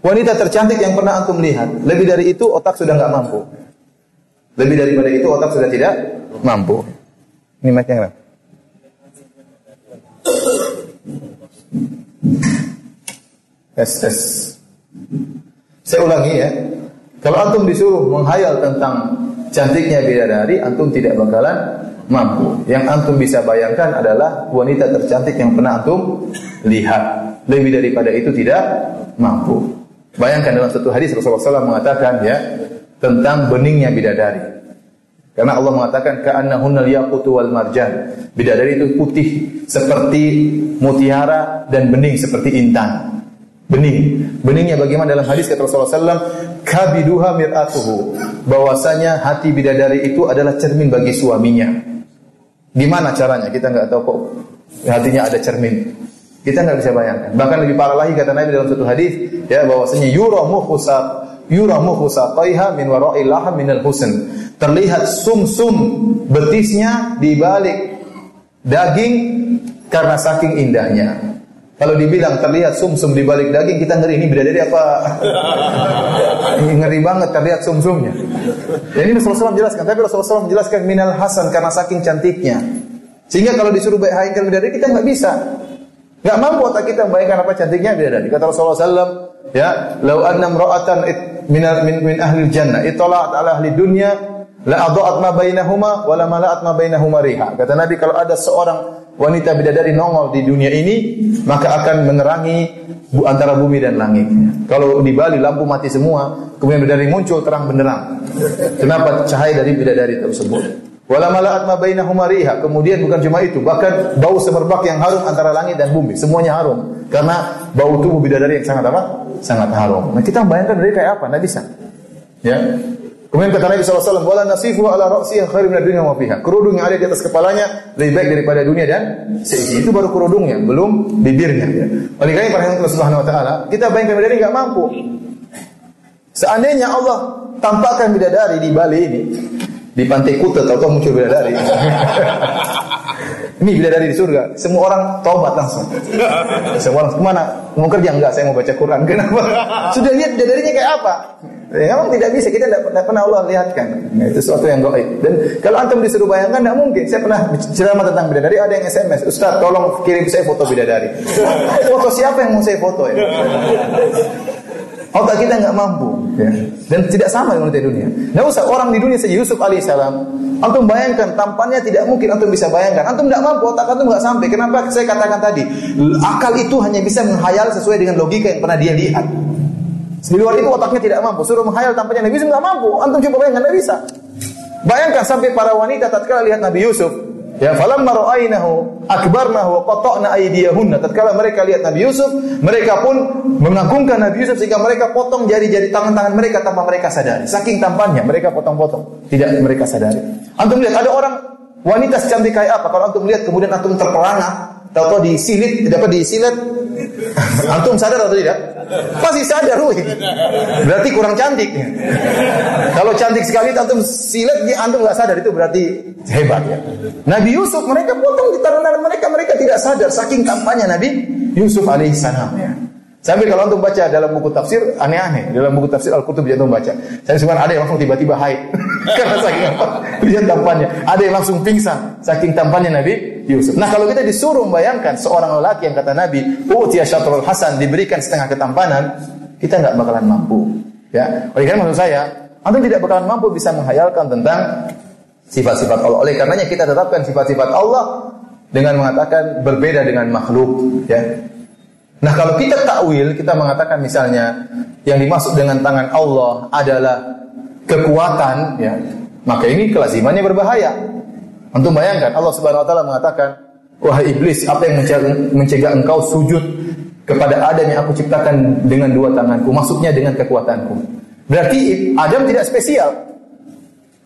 wanita tercantik yang pernah antum lihat. Lebih dari itu otak sudah nggak mampu. Lebih daripada itu otak sudah tidak mampu. Ini mic-nya kenapa? SS. Saya ulangi ya. Kalau antum disuruh menghayal tentang cantiknya bidadari, antum tidak bakalan mampu. Yang antum bisa bayangkan adalah wanita tercantik yang pernah antum lihat. Lebih daripada itu tidak mampu. Bayangkan dalam satu hadis Rasulullah SAW mengatakan ya tentang beningnya bidadari. Karena Allah mengatakan ka'annahunnal yaqutu wal marjan. Bidadari itu putih seperti mutiara dan bening seperti intan. Beningnya bagaimana dalam hadis kata Rasulullah SAW, kabiduha mir'atuhu, bahwasanya hati bidadari itu adalah cermin bagi suaminya. Gimana caranya? Kita nggak tahu kok hatinya ada cermin. Kita nggak bisa bayangkan. Bahkan lebih parah lagi kata Nabi dalam satu hadis, ya bahwasanya yuramu khusaqaiha min wara'il laham minal husn. Terlihat sumsum betisnya di balik daging karena saking indahnya. Kalau dibilang terlihat sumsum di balik daging, kita ngeri, ini bidadari apa? Ngeri banget terlihat sumsumnya. Dan ini Rasulullah SAW menjelaskan, tapi Rasulullah SAW menjelaskan minal hasan karena saking cantiknya. Sehingga kalau disuruh bayangkan bidadari kita nggak bisa, nggak mampu otak kita membayangkan apa cantiknya bidadari. Kata Rasulullah SAW, ya, lau anna imra'atan min ahli jannah ittala'at ala ahli dunya la adha'at ma bainahuma wa la mala'at ma bainahuma riha. Kata Nabi, kalau ada seorang wanita bidadari nongol di dunia ini, maka akan menerangi antara bumi dan langit. Kalau di Bali lampu mati semua, kemudian bidadari muncul terang benderang. Kenapa? Cahaya dari bidadari tersebut. Wala mala'at ma bainahuma riha. Kemudian bukan cuma itu, bahkan bau semerbak yang harum antara langit dan bumi, semuanya harum karena bau tubuh bidadari yang sangat apa? Sangat harum. Nah, kita membayangkan dari kayak apa? Enggak bisa. Ya. Kemudian kata Nabi SAW, wala nasifu ala ra'sihi khairum minad dunya wa fiha. Kerudung yang ada di atas kepalanya lebih baik daripada dunia dan seisi. Itu baru kerudungnya, belum bibirnya. Ya. Oleh karena itu Allah Subhanahu wa taala, kita bayangkan bidadari enggak mampu. Seandainya Allah tampakkan bidadari di Bali ini, di Pantai Kuta, tahu-tahu muncul bidadari. Ini bidadari di surga, semua orang taubat langsung. Semua orang kemana? Mau kerja enggak? Saya mau baca Quran. Kenapa? Sudah lihat bidadarinya kayak apa? Ya, memang tidak bisa, kita tidak pernah Allah lihatkan. Nah, itu sesuatu yang gaib. Dan kalau antum disuruh bayangkan, tidak mungkin. Saya pernah ceramah tentang bidadari, ada yang SMS, Ustaz, tolong kirim saya foto bidadari. Foto siapa yang mau saya foto? Ya? Otak kita nggak mampu, ya. Dan tidak sama dengan di dunia. Nggak usah orang di dunia saja, Yusuf alaihissalam. Antum bayangkan, tampannya tidak mungkin antum bisa bayangkan. Antum nggak mampu, otak antum nggak sampai. Kenapa saya katakan tadi? Akal itu hanya bisa menghayal sesuai dengan logika yang pernah dia lihat. Di luar itu otaknya tidak mampu. Suruh menghayal tampaknya Nabi Yusuf nggak mampu. Antum coba bayangkan, nggak bisa. Bayangkan sampai para wanita tatkala lihat Nabi Yusuf, ya falamma ra'ainahu akbarnahu wa qata'na aydiyahunna. Tatkala mereka lihat Nabi Yusuf, mereka pun mengagungkan Nabi Yusuf sehingga mereka potong jari-jari tangan-tangan mereka tanpa mereka sadari. Saking tampannya mereka potong-potong, tidak mereka sadari. Antum lihat ada orang wanita secantik kayak apa? Kalau antum lihat kemudian antum terperangah, tahu-tahu disilit, dapat disilet, antum sadar atau tidak? Pasti sadar, berarti kurang cantik. Kalau cantik sekali antum silet, antum nggak sadar, itu berarti hebat ya. Nabi Yusuf mereka potong di tangan mereka tidak sadar saking tampannya Nabi Yusuf alaihissalam ya. Sampai kalau antum baca dalam buku tafsir aneh-aneh, dalam buku tafsir Al-Qurtubi antum baca. Saya sebenarnya ada yang langsung tiba-tiba haid karena saking apa? Lihat tampannya. Ada yang langsung pingsan saking tampannya Nabi Yusuf. Nah, kalau kita disuruh membayangkan seorang lelaki yang kata Nabi, "Utiya syatrul hasan", diberikan setengah ketampanan, kita enggak bakalan mampu. Ya. Oleh karena maksud saya, antum tidak bakalan mampu bisa menghayalkan tentang sifat-sifat Allah. Oleh karenanya kita tetapkan sifat-sifat Allah dengan mengatakan berbeda dengan makhluk, ya. Nah, kalau kita takwil, kita mengatakan misalnya yang dimaksud dengan tangan Allah adalah kekuatan, ya, maka ini kelazimannya berbahaya. Antum bayangkan Allah Subhanahu wa taala mengatakan, "Wahai iblis, apa yang mencegah engkau sujud kepada Adam yang aku ciptakan dengan dua tanganku?" Maksudnya dengan kekuatanku. Berarti Adam tidak spesial.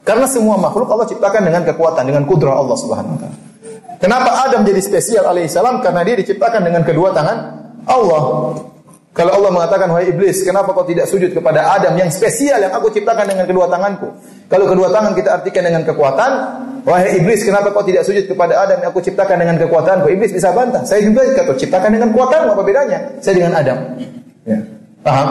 Karena semua makhluk Allah ciptakan dengan kekuatan, dengan kudrah Allah Subhanahu wa taala. Kenapa Adam jadi spesial alaihissalam? Karena dia diciptakan dengan kedua tangan Allah. Kalau Allah mengatakan, "Wahai iblis, kenapa kau tidak sujud kepada Adam yang spesial yang aku ciptakan dengan kedua tanganku?" Kalau kedua tangan kita artikan dengan kekuatan, "Wahai iblis, kenapa kau tidak sujud kepada Adam yang aku ciptakan dengan kekuatanku?" Iblis bisa bantah, "Saya juga kau ciptakan dengan kekuatanmu, apa bedanya? Saya dengan Adam." Ya. Paham?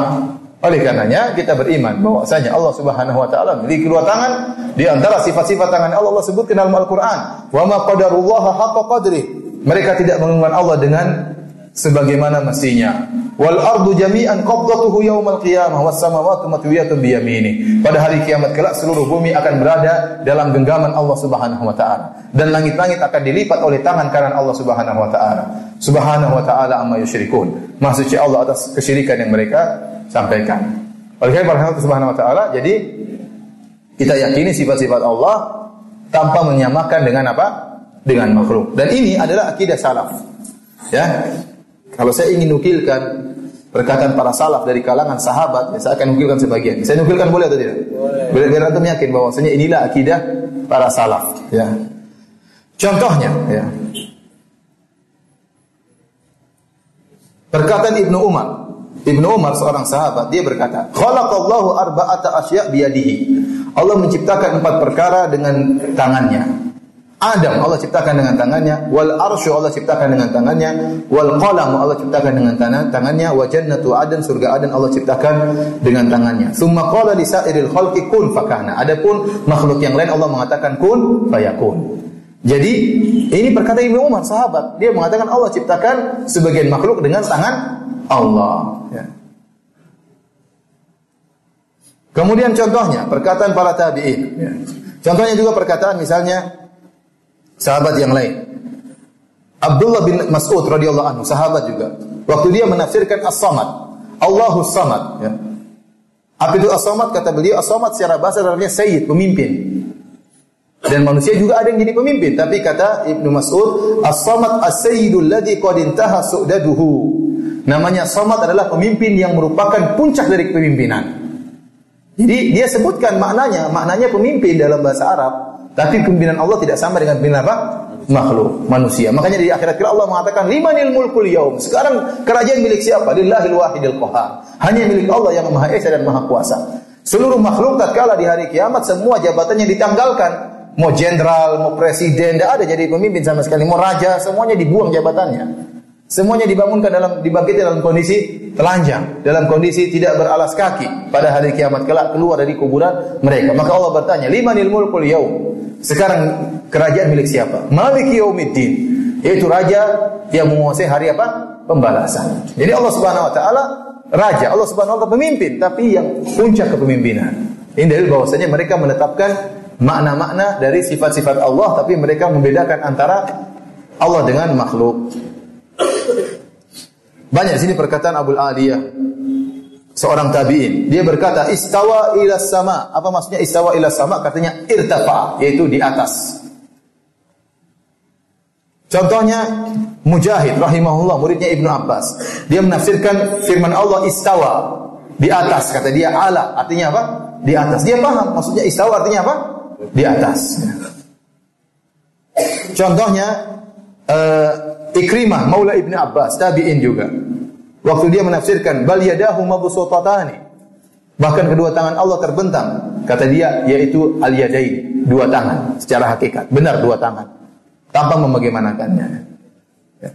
Oleh karenanya kita beriman bahwasanya Allah Subhanahu wa taala memiliki dua tangan. Di antara sifat-sifat tangan Allah sebutkan dalam Al-Qur'an, "Wa ma qadarullaha haqqa qadrih." Mereka tidak mengagungkan Allah dengan sebagaimana mestinya. Wal ardu jami'an qabdatuhu yaumal qiyamah was samawati matwiyatun bi yamini. Pada hari kiamat kelak seluruh bumi akan berada dalam genggaman Allah Subhanahu wa taala dan langit-langit akan dilipat oleh tangan kanan Allah Subhanahu wa taala. Subhanahu wa taala amma yusyrikun. Maha suci Allah atas kesyirikan yang mereka sampaikan. Oleh karena Allah Subhanahu wa taala, jadi kita yakini sifat-sifat Allah tanpa menyamakan dengan apa? Dengan makhluk. Dan ini adalah akidah salaf. Ya. Kalau saya ingin nukilkan perkataan para salaf dari kalangan sahabat, ya saya akan nukilkan sebagian. Saya nukilkan boleh atau tidak? Boleh. Biar antum yakin bahwasanya inilah akidah para salaf, ya. Contohnya, ya. Perkataan Ibnu Umar. Ibnu Umar seorang sahabat, dia berkata, "Khalaqallahu arba'ata asya' biyadihi." Allah menciptakan 4 perkara dengan tangannya. Adam Allah ciptakan dengan tangannya, wal arsyu Allah ciptakan dengan tangannya, wal qalam Allah ciptakan dengan tangannya, wa jannatu adan surga adan Allah ciptakan dengan tangannya. Tsumma qala li sa'iril khalqi kun fakana. Adapun makhluk yang lain Allah mengatakan kun fayakun. Jadi ini perkataan Ibnu Umar sahabat, dia mengatakan Allah ciptakan sebagian makhluk dengan tangan Allah, ya. Kemudian contohnya perkataan para tabi'in, ya. Contohnya juga perkataan misalnya sahabat yang lain. Abdullah bin Mas'ud radhiyallahu anhu, sahabat juga. Waktu dia menafsirkan As-Samad, Allahus Samad, ya. Apa itu As-Samad? Kata beliau, As-Samad secara bahasa artinya sayyid, pemimpin. Dan manusia juga ada yang jadi pemimpin, tapi kata Ibnu Mas'ud, As-Samad as-sayyidul ladzi qad intaha su'daduhu. Namanya Samad adalah pemimpin yang merupakan puncak dari kepemimpinan. Jadi dia sebutkan maknanya pemimpin dalam bahasa Arab. Tapi pimpinan Allah tidak sama dengan pimpinan apa? Makhluk, manusia. Makanya di akhirat Allah mengatakan, limanil mulkul yaum. Sekarang kerajaan milik siapa? Lillahil wahidil qahar. Hanya milik Allah yang Maha Esa dan Maha Kuasa. Seluruh makhluk tatkala di hari kiamat semua jabatannya ditanggalkan. Mau jenderal, mau presiden, tidak ada jadi pemimpin sama sekali. Mau raja, semuanya dibuang jabatannya. Semuanya dibangkitkan dalam kondisi telanjang, dalam kondisi tidak beralas kaki. Pada hari kiamat kelak keluar dari kuburan mereka. Maka Allah bertanya, limanil mulkul yaum. Sekarang kerajaan milik siapa? Maliki yaumiddin, yaitu raja yang menguasai hari apa? Pembalasan. Jadi Allah Subhanahu wa taala raja, Allah Subhanahu wa taala pemimpin, tapi yang puncak kepemimpinan. Ini dalil bahwasanya mereka menetapkan makna-makna dari sifat-sifat Allah, tapi mereka membedakan antara Allah dengan makhluk. Banyak di sini perkataan Abul Aliyah, seorang tabi'in. Dia berkata, istawa ila sama. Apa maksudnya istawa ila sama? Katanya irtafa, yaitu di atas. Contohnya Mujahid rahimahullah, muridnya Ibnu Abbas. Dia menafsirkan firman Allah istawa, di atas. Kata dia ala, artinya apa? Di atas. Dia paham maksudnya istawa artinya apa? Di atas. Contohnya Ikrimah maula Ibnu Abbas, tabi'in juga. Waktu dia menafsirkan bal yadahu mabsutatani, bahkan kedua tangan Allah terbentang. Kata dia yaitu al-yadain, dua tangan secara hakikat. Benar dua tangan. Tanpa membagaimanakannya. Ya.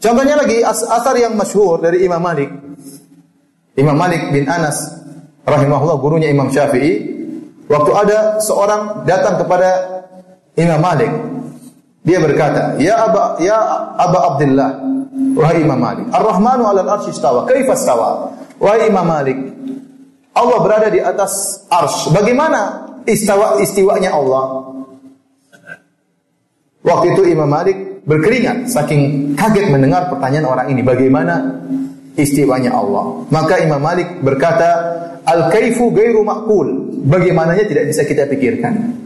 Contohnya lagi asar yang masyhur dari Imam Malik. Imam Malik bin Anas rahimahullah, gurunya Imam Syafi'i. Waktu ada seorang datang kepada Imam Malik, dia berkata, Ya Aba Abdullah, wahai Imam Malik, Ar-Rahmanu 'alal arsy istawa, kaifa istawa? Wahai Imam Malik, Allah berada di atas arsy. Bagaimana istiwanya Allah? Waktu itu Imam Malik berkeringat saking kaget mendengar pertanyaan orang ini, bagaimana istiwanya Allah? Maka Imam Malik berkata, al-kaifu ghairu ma'qul. Bagaimananya tidak bisa kita pikirkan.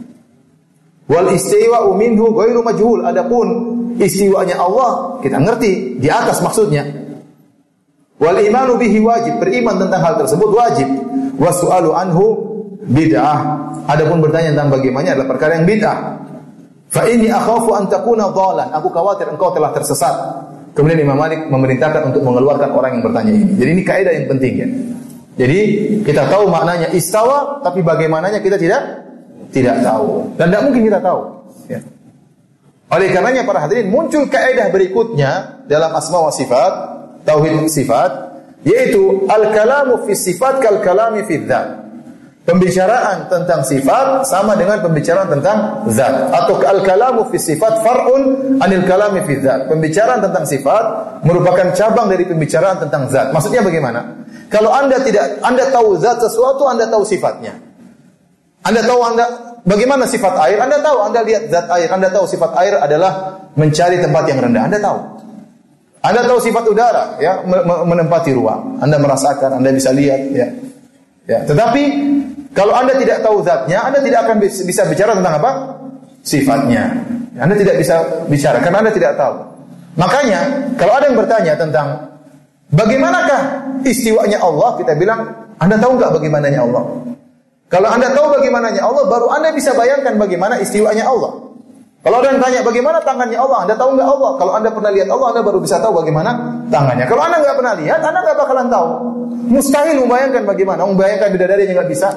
Wal istiwa'u minhu ghairu majhul. Adapun istiwanya Allah kita ngerti, di atas maksudnya. Wal imanu bihi wajib, beriman tentang hal tersebut wajib. Wa su'alu anhu bid'ah. Adapun bertanya tentang bagaimana adalah perkara yang bid'ah. Fa inni akhafu an takuna dhalan. Aku khawatir engkau telah tersesat. Kemudian Imam Malik memerintahkan untuk mengeluarkan orang yang bertanya ini. Jadi ini kaidah yang penting ya. Jadi kita tahu maknanya istawa, tapi bagaimananya kita tidak tahu, dan tidak mungkin kita tahu. Ya. Oleh karenanya para hadirin, muncul kaidah berikutnya dalam asma wa sifat, tauhid sifat, yaitu al-kalamu fi sifat kal kalami fi dzat. pembicaraan tentang sifat sama dengan pembicaraan tentang zat, atau al-kalamu fi sifat far'un anil kalami fi zat. Pembicaraan tentang sifat merupakan cabang dari pembicaraan tentang zat. Maksudnya bagaimana? Kalau Anda tahu zat sesuatu, Anda tahu sifatnya. Anda tahu bagaimana sifat air, Anda tahu, Anda lihat zat air, Anda tahu sifat air adalah mencari tempat yang rendah, Anda tahu. Anda tahu sifat udara, ya, menempati ruang. Anda merasakan, Anda bisa lihat, ya. Ya, tetapi kalau Anda tidak tahu zatnya, Anda tidak akan bisa bicara tentang apa? Sifatnya. Anda tidak bisa bicara karena Anda tidak tahu. Makanya, kalau ada yang bertanya tentang bagaimanakah istiwanya Allah, kita bilang, Anda tahu enggak bagaimananya Allah? Kalau Anda tahu bagaimananya Allah, baru Anda bisa bayangkan bagaimana istiwanya Allah. Kalau ada yang tanya bagaimana tangannya Allah, Anda tahu enggak Allah? Kalau Anda pernah lihat Allah, Anda baru bisa tahu bagaimana tangannya. Kalau Anda enggak pernah lihat, Anda enggak bakalan tahu. Mustahil membayangkan bagaimana. Membayangkan bidadari yang enggak bisa.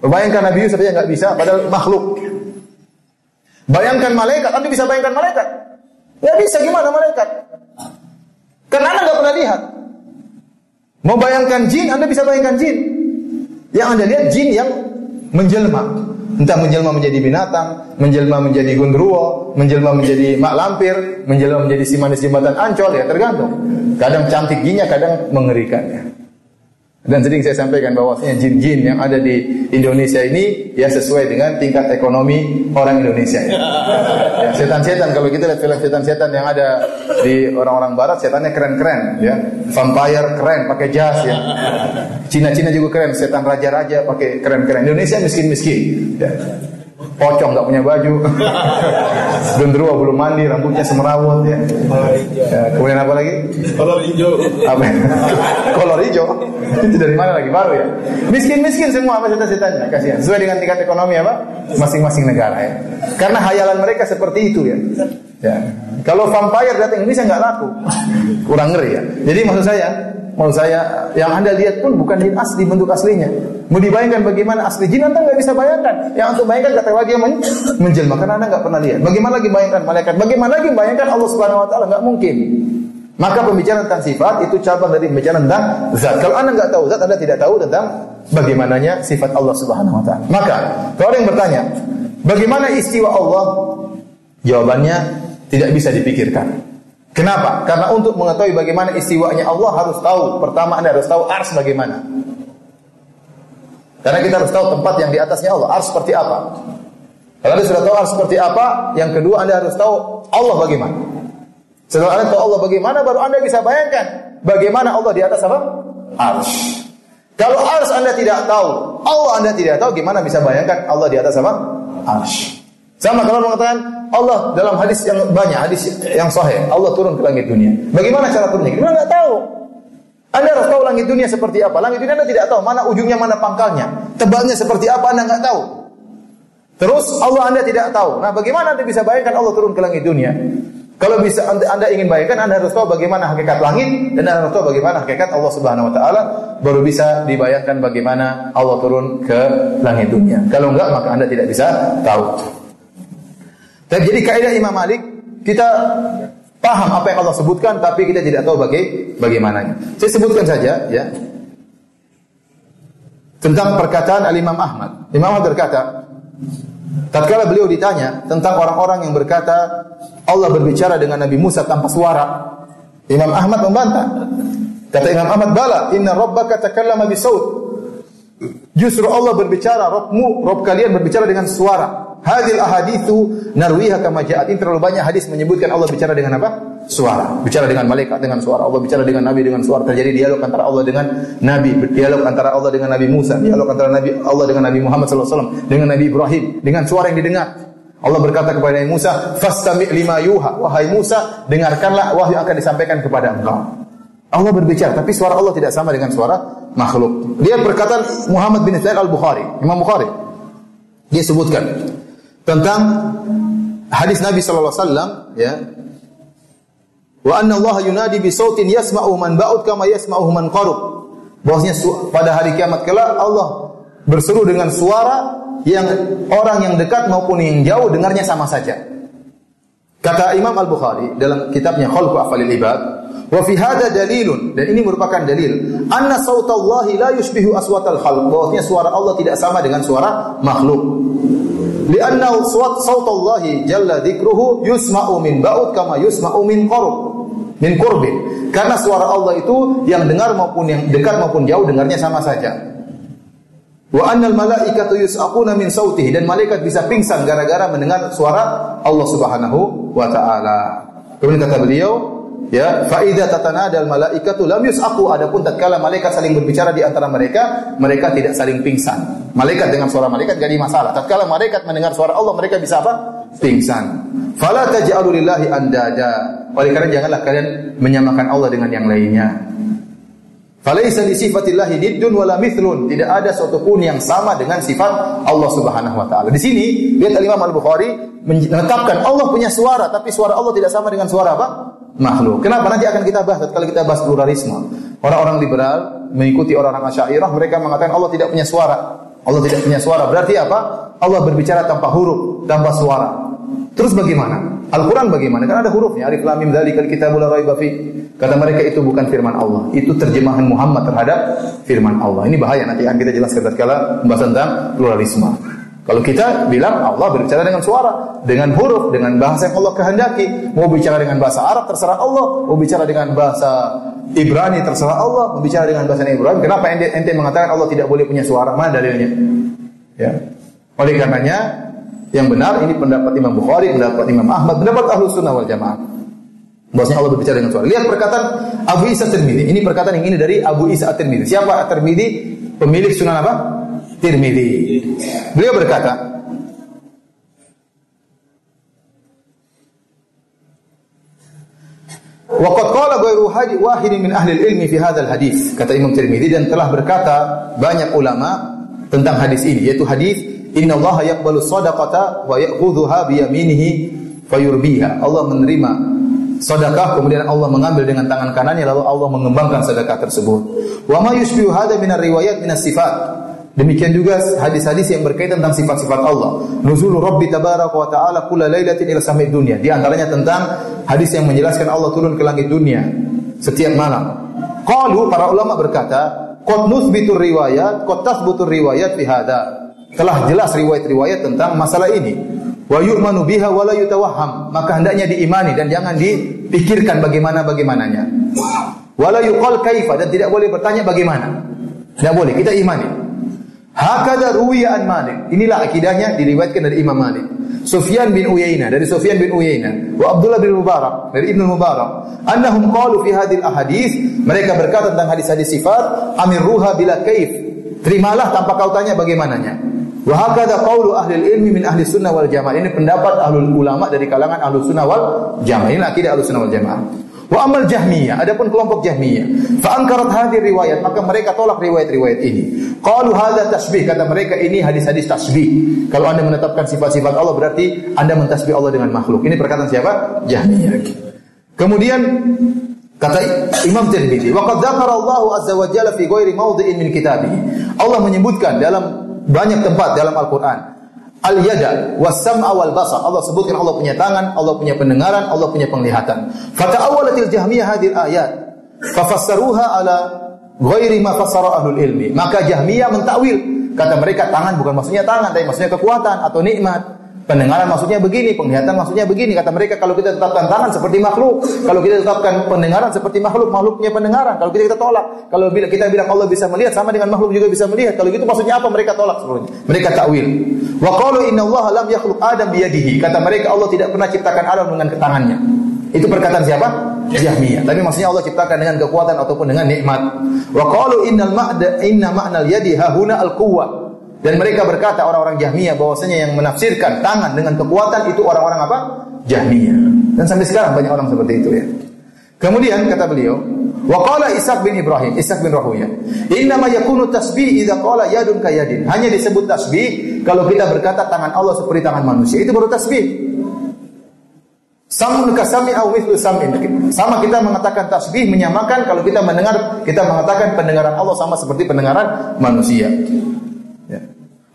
Membayangkan Nabi Yusuf saja enggak bisa, padahal makhluk. Bayangkan malaikat, Anda bisa bayangkan malaikat? Enggak bisa, gimana malaikat? Karena Anda enggak pernah lihat. Mau bayangkan jin, Anda bisa bayangkan jin. Yang Anda lihat jin yang menjelma. Entah menjelma menjadi binatang, menjelma menjadi gundruwo, menjelma menjadi mak lampir, menjelma menjadi si manis jembatan Ancol, ya tergantung. Kadang cantik jinnya, kadang mengerikannya. Dan sering saya sampaikan bahwasanya jin-jin yang ada di Indonesia ini ya sesuai dengan tingkat ekonomi orang Indonesia. Ya, setan-setan, kalau kita lihat film setan-setan yang ada di orang-orang barat, setannya keren-keren, ya. Vampire keren, pakai jas, ya. Cina-Cina juga keren, setan raja-raja pakai keren-keren. Indonesia miskin-miskin, ya. Pocong nggak punya baju, genderuwo belum mandi, rambutnya semerawut, ya. Ya, kemudian apa lagi? Kolor hijau. Apa? Kolor hijau. Itu dari mana lagi? Baru ya. Miskin-miskin semua apa setan-setannya. Kasihan. Sesuai dengan tingkat ekonomi apa? Masing-masing negara, ya. Karena hayalan mereka seperti itu, ya. Ya. Kalau vampire datang Indonesia nggak laku, kurang ngeri, ya. Jadi maksud saya yang Anda lihat pun bukan jin asli, bentuk aslinya. Mau dibayangkan bagaimana asli jin, Anda nggak bisa bayangkan. Yang untuk bayangkan kata lagi yang menjelma, karena Anda nggak pernah lihat. Bagaimana lagi bayangkan malaikat? Bagaimana lagi bayangkan Allah Subhanahu Wa Taala? Nggak mungkin. Maka pembicaraan tentang sifat itu cabang dari pembicaraan tentang zat. Kalau Anda nggak tahu zat, Anda tidak tahu tentang bagaimananya sifat Allah Subhanahu Wa Taala. Maka kalau ada yang bertanya, bagaimana istiwa Allah? Jawabannya tidak bisa dipikirkan. Kenapa? Karena untuk mengetahui bagaimana istiwanya Allah harus tahu. Pertama Anda harus tahu ars bagaimana. Karena kita harus tahu tempat yang di atasnya Allah. Ars seperti apa? Kalau Anda sudah tahu ars seperti apa, yang kedua Anda harus tahu Allah bagaimana. Setelah Anda tahu Allah bagaimana, baru Anda bisa bayangkan bagaimana Allah di atas apa? Ars. Kalau ars Anda tidak tahu, Allah Anda tidak tahu, gimana bisa bayangkan Allah di atas apa? Ars. Sama kalau mengatakan Allah dalam hadis yang banyak, hadis yang sahih, Allah turun ke langit dunia. Bagaimana cara turunnya? Kita nggak tahu. Anda harus tahu langit dunia seperti apa. Langit dunia Anda tidak tahu mana ujungnya, mana pangkalnya, tebalnya seperti apa, Anda nggak tahu. Terus Allah Anda tidak tahu. Nah, bagaimana Anda bisa bayangkan Allah turun ke langit dunia? Kalau bisa Anda ingin bayangkan, Anda harus tahu bagaimana hakikat langit dan Anda harus tahu bagaimana hakikat Allah Subhanahu Wa Taala, baru bisa dibayangkan bagaimana Allah turun ke langit dunia. Kalau enggak, maka Anda tidak bisa tahu. Jadi kaidah Imam Malik, kita paham apa yang Allah sebutkan, tapi kita tidak tahu bagaimananya. Saya sebutkan saja, ya, tentang perkataan Al-Imam Ahmad. Imam Ahmad berkata, tatkala beliau ditanya tentang orang-orang yang berkata Allah berbicara dengan Nabi Musa tanpa suara, Imam Ahmad membantah. Kata Imam Ahmad, bala, inna rabbaka takallama bisaut. Justru Allah berbicara, Rabb kalian berbicara dengan suara. Hadil ahaditsu narwiha kama ja'at. Ini terlalu banyak hadis menyebutkan Allah bicara dengan apa? Suara. Bicara dengan malaikat dengan suara. Allah bicara dengan Nabi dengan suara. Terjadi dialog antara Allah dengan Nabi, dialog antara Allah dengan Nabi Musa, dialog antara Allah dengan Nabi Muhammad SAW, dengan Nabi Ibrahim, dengan suara yang didengar. Allah berkata kepada Nabi Musa, "Fastami' lima yuha." Wahai Musa, dengarkanlah wahyu yang akan disampaikan kepada engkau. Allah berbicara, tapi suara Allah tidak sama dengan suara makhluk. Dia perkataan Muhammad bin Ismail Al-Bukhari, Imam Bukhari. Dia sebutkan tentang hadis Nabi sallallahu alaihi wasallam, ya. Wa anna Allah yunadi bi sautin yasma'u man ba'ud kama yasma'u man qarub. Bahwasanya pada hari kiamat kelak Allah berseru dengan suara yang orang yang dekat maupun yang jauh dengarnya sama saja. Kata Imam Al-Bukhari dalam kitabnya Khalqu Afalil Ibad, Wa fi hadza dalilun, dan ini merupakan dalil anna sautallahi la yushbihu aswatal khalq, bahwasanya suara Allah tidak sama dengan suara makhluk. Lianna sautallahi jalla dzikruhu yusma'u min ba'ud kama yusma'u min qurbin. Karena suara Allah itu yang dengar maupun yang dekat maupun jauh dengarnya sama saja. Wa annal malaikatu yus'aquna min sautihi, dan malaikat bisa pingsan gara-gara mendengar suara Allah Subhanahu wa taala. Kemudian kata beliau, ya, fa idza tatanadal malaikatu lam yus'aqu, adapun tatkala malaikat saling berbicara di antara mereka, mereka tidak saling pingsan. Malaikat dengan suara malaikat enggak ada masalah. Tatkala malaikat mendengar suara Allah, mereka bisa apa? Pingsan. Fala taj'alu lillahi andada. Oleh karena janganlah kalian menyamakan Allah dengan yang lainnya. Falaisa li sifatillahi niddun wala mithlun. Tidak ada suatu pun yang sama dengan sifat Allah Subhanahu wa taala. Di sini lihat Imam Al-Bukhari menetapkan Allah punya suara, tapi suara Allah tidak sama dengan suara apa? Makhluk. Kenapa? Nanti akan kita bahas kalau kita bahas pluralisme. Orang-orang liberal mengikuti orang-orang Asy'ariyah, mereka mengatakan Allah tidak punya suara. Allah tidak punya suara. Berarti apa? Allah berbicara tanpa huruf, tanpa suara. Terus bagaimana? Al-Quran bagaimana? Kan ada hurufnya. Alif lam mim dzalikal kitabul la raiba fi. Kata mereka itu bukan firman Allah. Itu terjemahan Muhammad terhadap firman Allah. Ini bahaya, nanti akan kita jelaskan tatkala membahas tentang pluralisme. Kalau kita bilang Allah berbicara dengan suara, dengan huruf, dengan bahasa yang Allah kehendaki. Mau bicara dengan bahasa Arab terserah Allah, mau bicara dengan bahasa Ibrani terserah Allah, mau bicara dengan bahasa Ibrani. Kenapa ente mengatakan Allah tidak boleh punya suara? Mana dalilnya? Ya. Oleh karenanya yang benar ini pendapat Imam Bukhari, pendapat Imam Ahmad, pendapat Ahlus Sunnah wal Jamaah. Bahwasanya Allah berbicara dengan suara. Lihat perkataan Abu Isa At-Tirmidzi. Ini perkataan yang ini dari Abu Isa At-Tirmidzi. Siapa At-Tirmidzi? Pemilik Sunan apa? Tirmidzi. Beliau berkata, wa qad qala ghairu wahid min ahli al-ilmi fi hadzal hadis. Kata Imam Tirmidzi, dan telah berkata banyak ulama tentang hadis ini, yaitu hadis innallaha yaqbalu shadaqata wa ya'khudhuha bi yaminihi fayurbiha. Allah menerima sedekah, kemudian Allah mengambil dengan tangan kanannya, lalu Allah mengembangkan sedekah tersebut. Wa ma yushbihu hadza min ar-riwayat min as-sifat. Demikian juga hadis-hadis yang berkaitan tentang sifat-sifat Allah. Nuzul Rabbi tabaraka wa ta'ala kulla lailatin ila samai dunya. Di antaranya tentang hadis yang menjelaskan Allah turun ke langit dunia setiap malam. Qalu, para ulama berkata, qad nuthbitur riwayat, qad tathbutur riwayat fi hadza. Telah jelas riwayat-riwayat tentang masalah ini. Wa yu'manu biha wa la yutawahham. Maka hendaknya diimani dan jangan dipikirkan bagaimana-bagaimananya. Wa la yuqal kaifa, dan tidak boleh bertanya bagaimana. Tidak boleh, kita imani. Hakadha ruwiya an Malik. Inilah akidahnya, diriwayatkan dari Imam Malik. Sufyan bin Uyainah, dari Sufyan bin Uyainah, wa Abdullah bin Mubarak, dari Ibnu Mubarak, annahum qalu fi hadhil ahadits, mereka berkata tentang hadis-hadis sifat, amirruha bila kaif. Terimalah tanpa kau tanya bagaimananya. Wa hakadha qaulu ahli ilmi min ahli sunnah wal jamaah. Ini pendapat ahlul ulama dari kalangan ahlus sunnah wal jamaah. Ini akidah ahlus sunnah wal jamaah. Wa amal Jahmiyah, adapun kelompok Jahmiyah, fa ankarat hadhihi riwayat, maka mereka tolak riwayat-riwayat ini. Qalu hadza tasbih, kata mereka ini hadis-hadis tasbih. Kalau Anda menetapkan sifat-sifat Allah berarti Anda mentasbih Allah dengan makhluk. Ini perkataan siapa? Jahmiyah. Kemudian kata Imam Tirmidzi, wa qad dzakara Allahu azza wa jalla fi ghairi mawdhi'in min kitabih. Allah menyebutkan dalam banyak tempat dalam Al-Qur'an al-yada was-sam'a wal basar. Allah sebutkan Allah punya tangan, Allah punya pendengaran, Allah punya penglihatan. Fata'awwalatil Jahmiyah hadhil ayat fafassaruha ala ghairi ma fassara ahlul ilmi. Maka Jahmiyah mentakwil, kata mereka tangan bukan maksudnya tangan, tapi maksudnya kekuatan atau nikmat. Pendengaran maksudnya begini, penglihatan maksudnya begini. Kata mereka kalau kita tetapkan tangan seperti makhluk, kalau kita tetapkan pendengaran seperti makhluk, makhluk punya pendengaran. Kalau kita tolak, kalau kita bilang Allah bisa melihat sama dengan makhluk juga bisa melihat. Kalau gitu maksudnya apa? Mereka tolak sebenarnya. Mereka takwil. Wa qalu innallaha lam yakhluq Adam biyadihi. Kata mereka Allah tidak pernah ciptakan Adam dengan tangannya. Itu perkataan siapa? Jahmiyah. Tapi maksudnya Allah ciptakan dengan kekuatan ataupun dengan nikmat. Wa qalu inna ma'nal yadi hahuna al-quwwah. Dan mereka berkata orang-orang Jahmiyah bahwasanya yang menafsirkan tangan dengan kekuatan itu orang-orang apa? Jahmiyah. Dan sampai sekarang banyak orang seperti itu ya. Kemudian kata beliau, wa qala Ishaq bin Ibrahim, Ishaq bin Rahuyah, inna ma yakunu tasbih idza qala yadun ka yadin. Hanya disebut tasbih kalau kita berkata tangan Allah seperti tangan manusia. Itu baru tasbih. Samun ka sami au mithlu samin. Sama kita mengatakan tasbih menyamakan kalau kita mendengar, kita mengatakan pendengaran Allah sama seperti pendengaran manusia.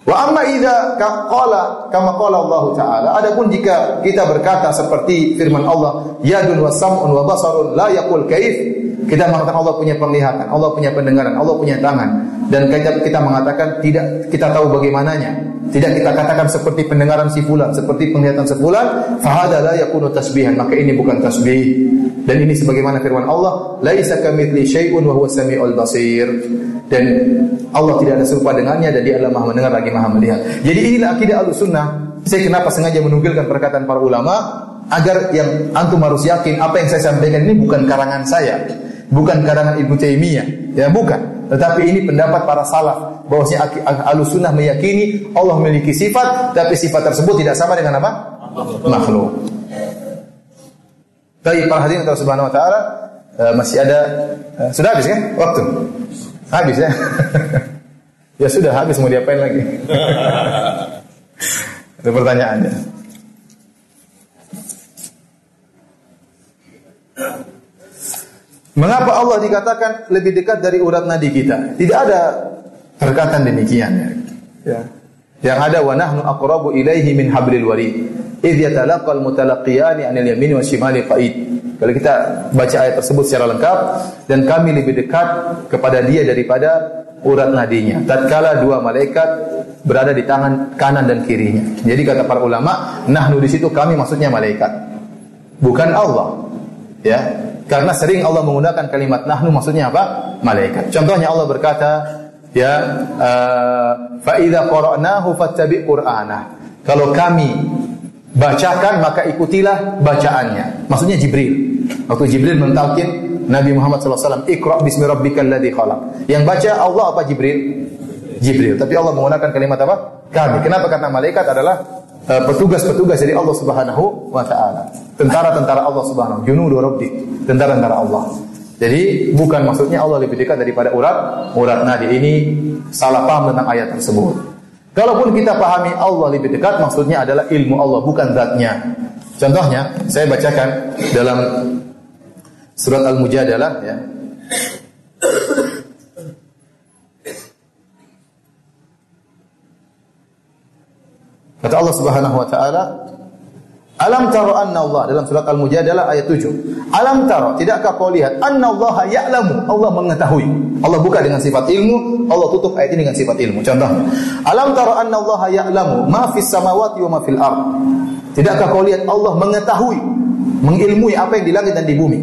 Wa amma idza qala kama qala Allah Ta'ala, adapun jika kita berkata seperti firman Allah, yadun wa sam'un wa basarun la yaqul kaif, kita mengatakan Allah punya penglihatan, Allah punya pendengaran, Allah punya tangan, dan kita mengatakan tidak kita tahu bagaimananya, tidak kita katakan seperti pendengaran si fulan, seperti penglihatan si fulan, fa hadza la yakunu tasbihan, maka ini bukan tasbih. Dan ini sebagaimana firman Allah, laisa kamitsli syai'un wa huwas samiul basir. Dan Allah tidak ada serupa dengannya, dan Dia adalah Maha mendengar lagi Maha melihat. Jadi inilah akidah Ahlussunnah. Saya kenapa sengaja menukilkan perkataan para ulama agar yang antum harus yakin apa yang saya sampaikan ini bukan karangan saya, bukan karangan Ibnu Taimiyah, ya bukan. Tetapi ini pendapat para salaf, bahwasanya Ahlussunnah meyakini Allah memiliki sifat, tapi sifat tersebut tidak sama dengan apa? Makhluk. Baik, para hadirin Allah Subhanahu wa taala, masih ada sudah habis kan waktu? Habis ya? Ya sudah habis, mau diapain lagi? Ada pertanyaannya. Mengapa Allah dikatakan lebih dekat dari urat nadi kita? Tidak ada perkataan demikian. Ya. Yang ada wa nahnu aqrabu ilaihi min hablil warid. Idz yatalaqal mutalaqiyani 'anil yamini wasyimali qa'id. Kalau kita baca ayat tersebut secara lengkap, dan kami lebih dekat kepada dia daripada urat nadinya, tatkala dua malaikat berada di tangan kanan dan kirinya. Jadi kata para ulama, nahnu di situ kami maksudnya malaikat, bukan Allah. Ya, karena sering Allah menggunakan kalimat nahnu maksudnya apa? Malaikat. Contohnya Allah berkata, ya, fa idza qara'nahu fattabi' qur'anah. Kalau kami bacakan maka ikutilah bacaannya. Maksudnya Jibril. Waktu Jibril mentalkin Nabi Muhammad SAW, Iqra' bismi rabbikal ladzi khalaq. Yang baca Allah apa Jibril? Jibril. Tapi Allah menggunakan kalimat apa? Kami. Kenapa? Karena malaikat adalah petugas-petugas dari Allah Subhanahu wa taala. Tentara-tentara Allah Subhanahu, junudu rabbi, tentara-tentara Allah. Jadi bukan maksudnya Allah lebih dekat daripada urat nadi. Ini salah paham tentang ayat tersebut. Kalaupun kita pahami Allah lebih dekat, maksudnya adalah ilmu Allah, bukan zatnya. Contohnya, saya bacakan dalam surat Al-Mujadalah, ya. Kata Allah Subhanahu wa taala, alam taro anna Allah, dalam surat Al-Mujadalah ayat 7. Alam taro, tidakkah kau lihat anna Allah ya'lamu, Allah mengetahui. Allah buka dengan sifat ilmu, Allah tutup ayat ini dengan sifat ilmu. Contohnya, alam taro anna Allah ya'lamu ma fis samawati wa ma fil ard. Tidakkah kau lihat Allah mengetahui, mengilmui apa yang di langit dan di bumi.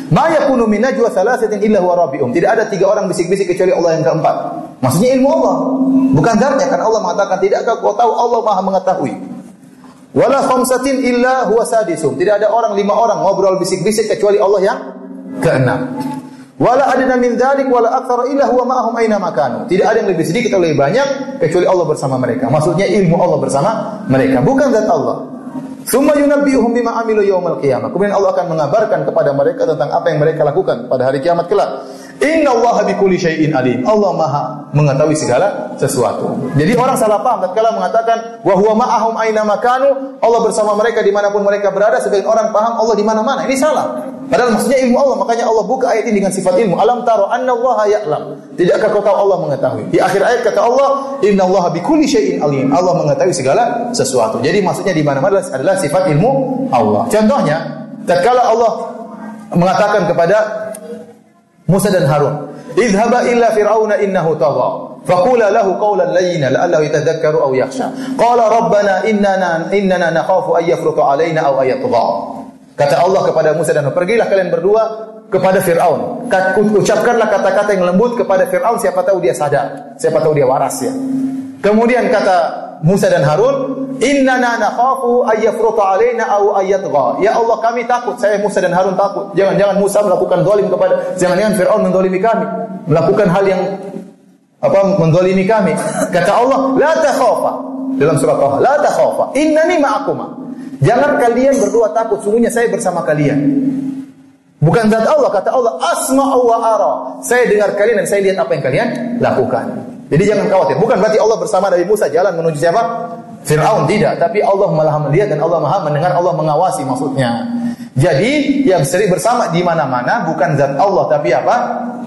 Ma yakunu min najwa thalathatin illa huwa rabi'um. Tidak ada tiga orang bisik-bisik kecuali Allah yang keempat. Maksudnya ilmu Allah, bukan zatnya, kan Allah mengatakan tidakkah kau tahu Allah Maha mengetahui. Wala khamsatin illa huwa sadisum. Tidak ada orang, 5 orang ngobrol bisik-bisik kecuali Allah yang keenam. Wala adna min dzalik wala aktsara illa huwa ma'ahum aina makanu. Tidak ada yang lebih sedikit atau lebih banyak kecuali Allah bersama mereka. Maksudnya ilmu Allah bersama mereka, bukan zat Allah. Tsumma yunabbi'uhum bima 'amilu yaumal qiyamah. Kemudian Allah akan mengabarkan kepada mereka tentang apa yang mereka lakukan pada hari kiamat kelak. Innallaha bikulli syai'in alim. Allah Maha mengetahui segala sesuatu. Jadi orang salah paham tatkala mengatakan wa huwa ma'ahum aina makanu, Allah bersama mereka dimanapun mereka berada. Sebagian orang paham Allah di mana-mana. Ini salah. Padahal maksudnya ilmu Allah. Makanya Allah buka ayat ini dengan sifat ilmu. Alam taro annallaha ya'lam. Tidakkah kau tahu Allah mengetahui? Di akhir ayat kata Allah, innallaha bikulli syai'in alim. Allah mengetahui segala sesuatu. Jadi maksudnya di mana-mana adalah sifat ilmu Allah. Contohnya, tatkala Allah mengatakan kepada Musa dan Harun, idhaba illa fir'auna innahu tagha faqula lahu qawlan layyinan la'allahu yatadhakkaru aw yakhsha qala rabbana innana nakhafu an yafruta alaina aw ayatgha. Kata Allah kepada Musa dan Harun, pergilah kalian berdua kepada Fir'aun, ucapkanlah kata-kata yang lembut kepada Fir'aun, siapa tahu dia sadar, siapa tahu dia waras ya. Kemudian kata Musa dan Harun, innana nakhafu ay yafruta alaina aw ayatgha. Ya Allah, kami takut, saya Musa dan Harun takut. Jangan Musa melakukan zalim kepada, jangan Firaun menzalimi kami, melakukan hal yang menzalimi kami. Kata Allah, la takhafa. Dalam surah Taha, la takhafa, innani ma'akuma. Jangan kalian berdua takut, sungguhnya saya bersama kalian. Bukan zat Allah, kata Allah, asma'u wa ara. Saya dengar kalian dan saya lihat apa yang kalian lakukan. Jadi jangan khawatir. Bukan berarti Allah bersama Nabi Musa jalan menuju siapa? Fir'aun, tidak. Tapi Allah malah melihat dan Allah maha mendengar, Allah mengawasi maksudnya. Jadi yang sering bersama di mana-mana bukan zat Allah tapi apa?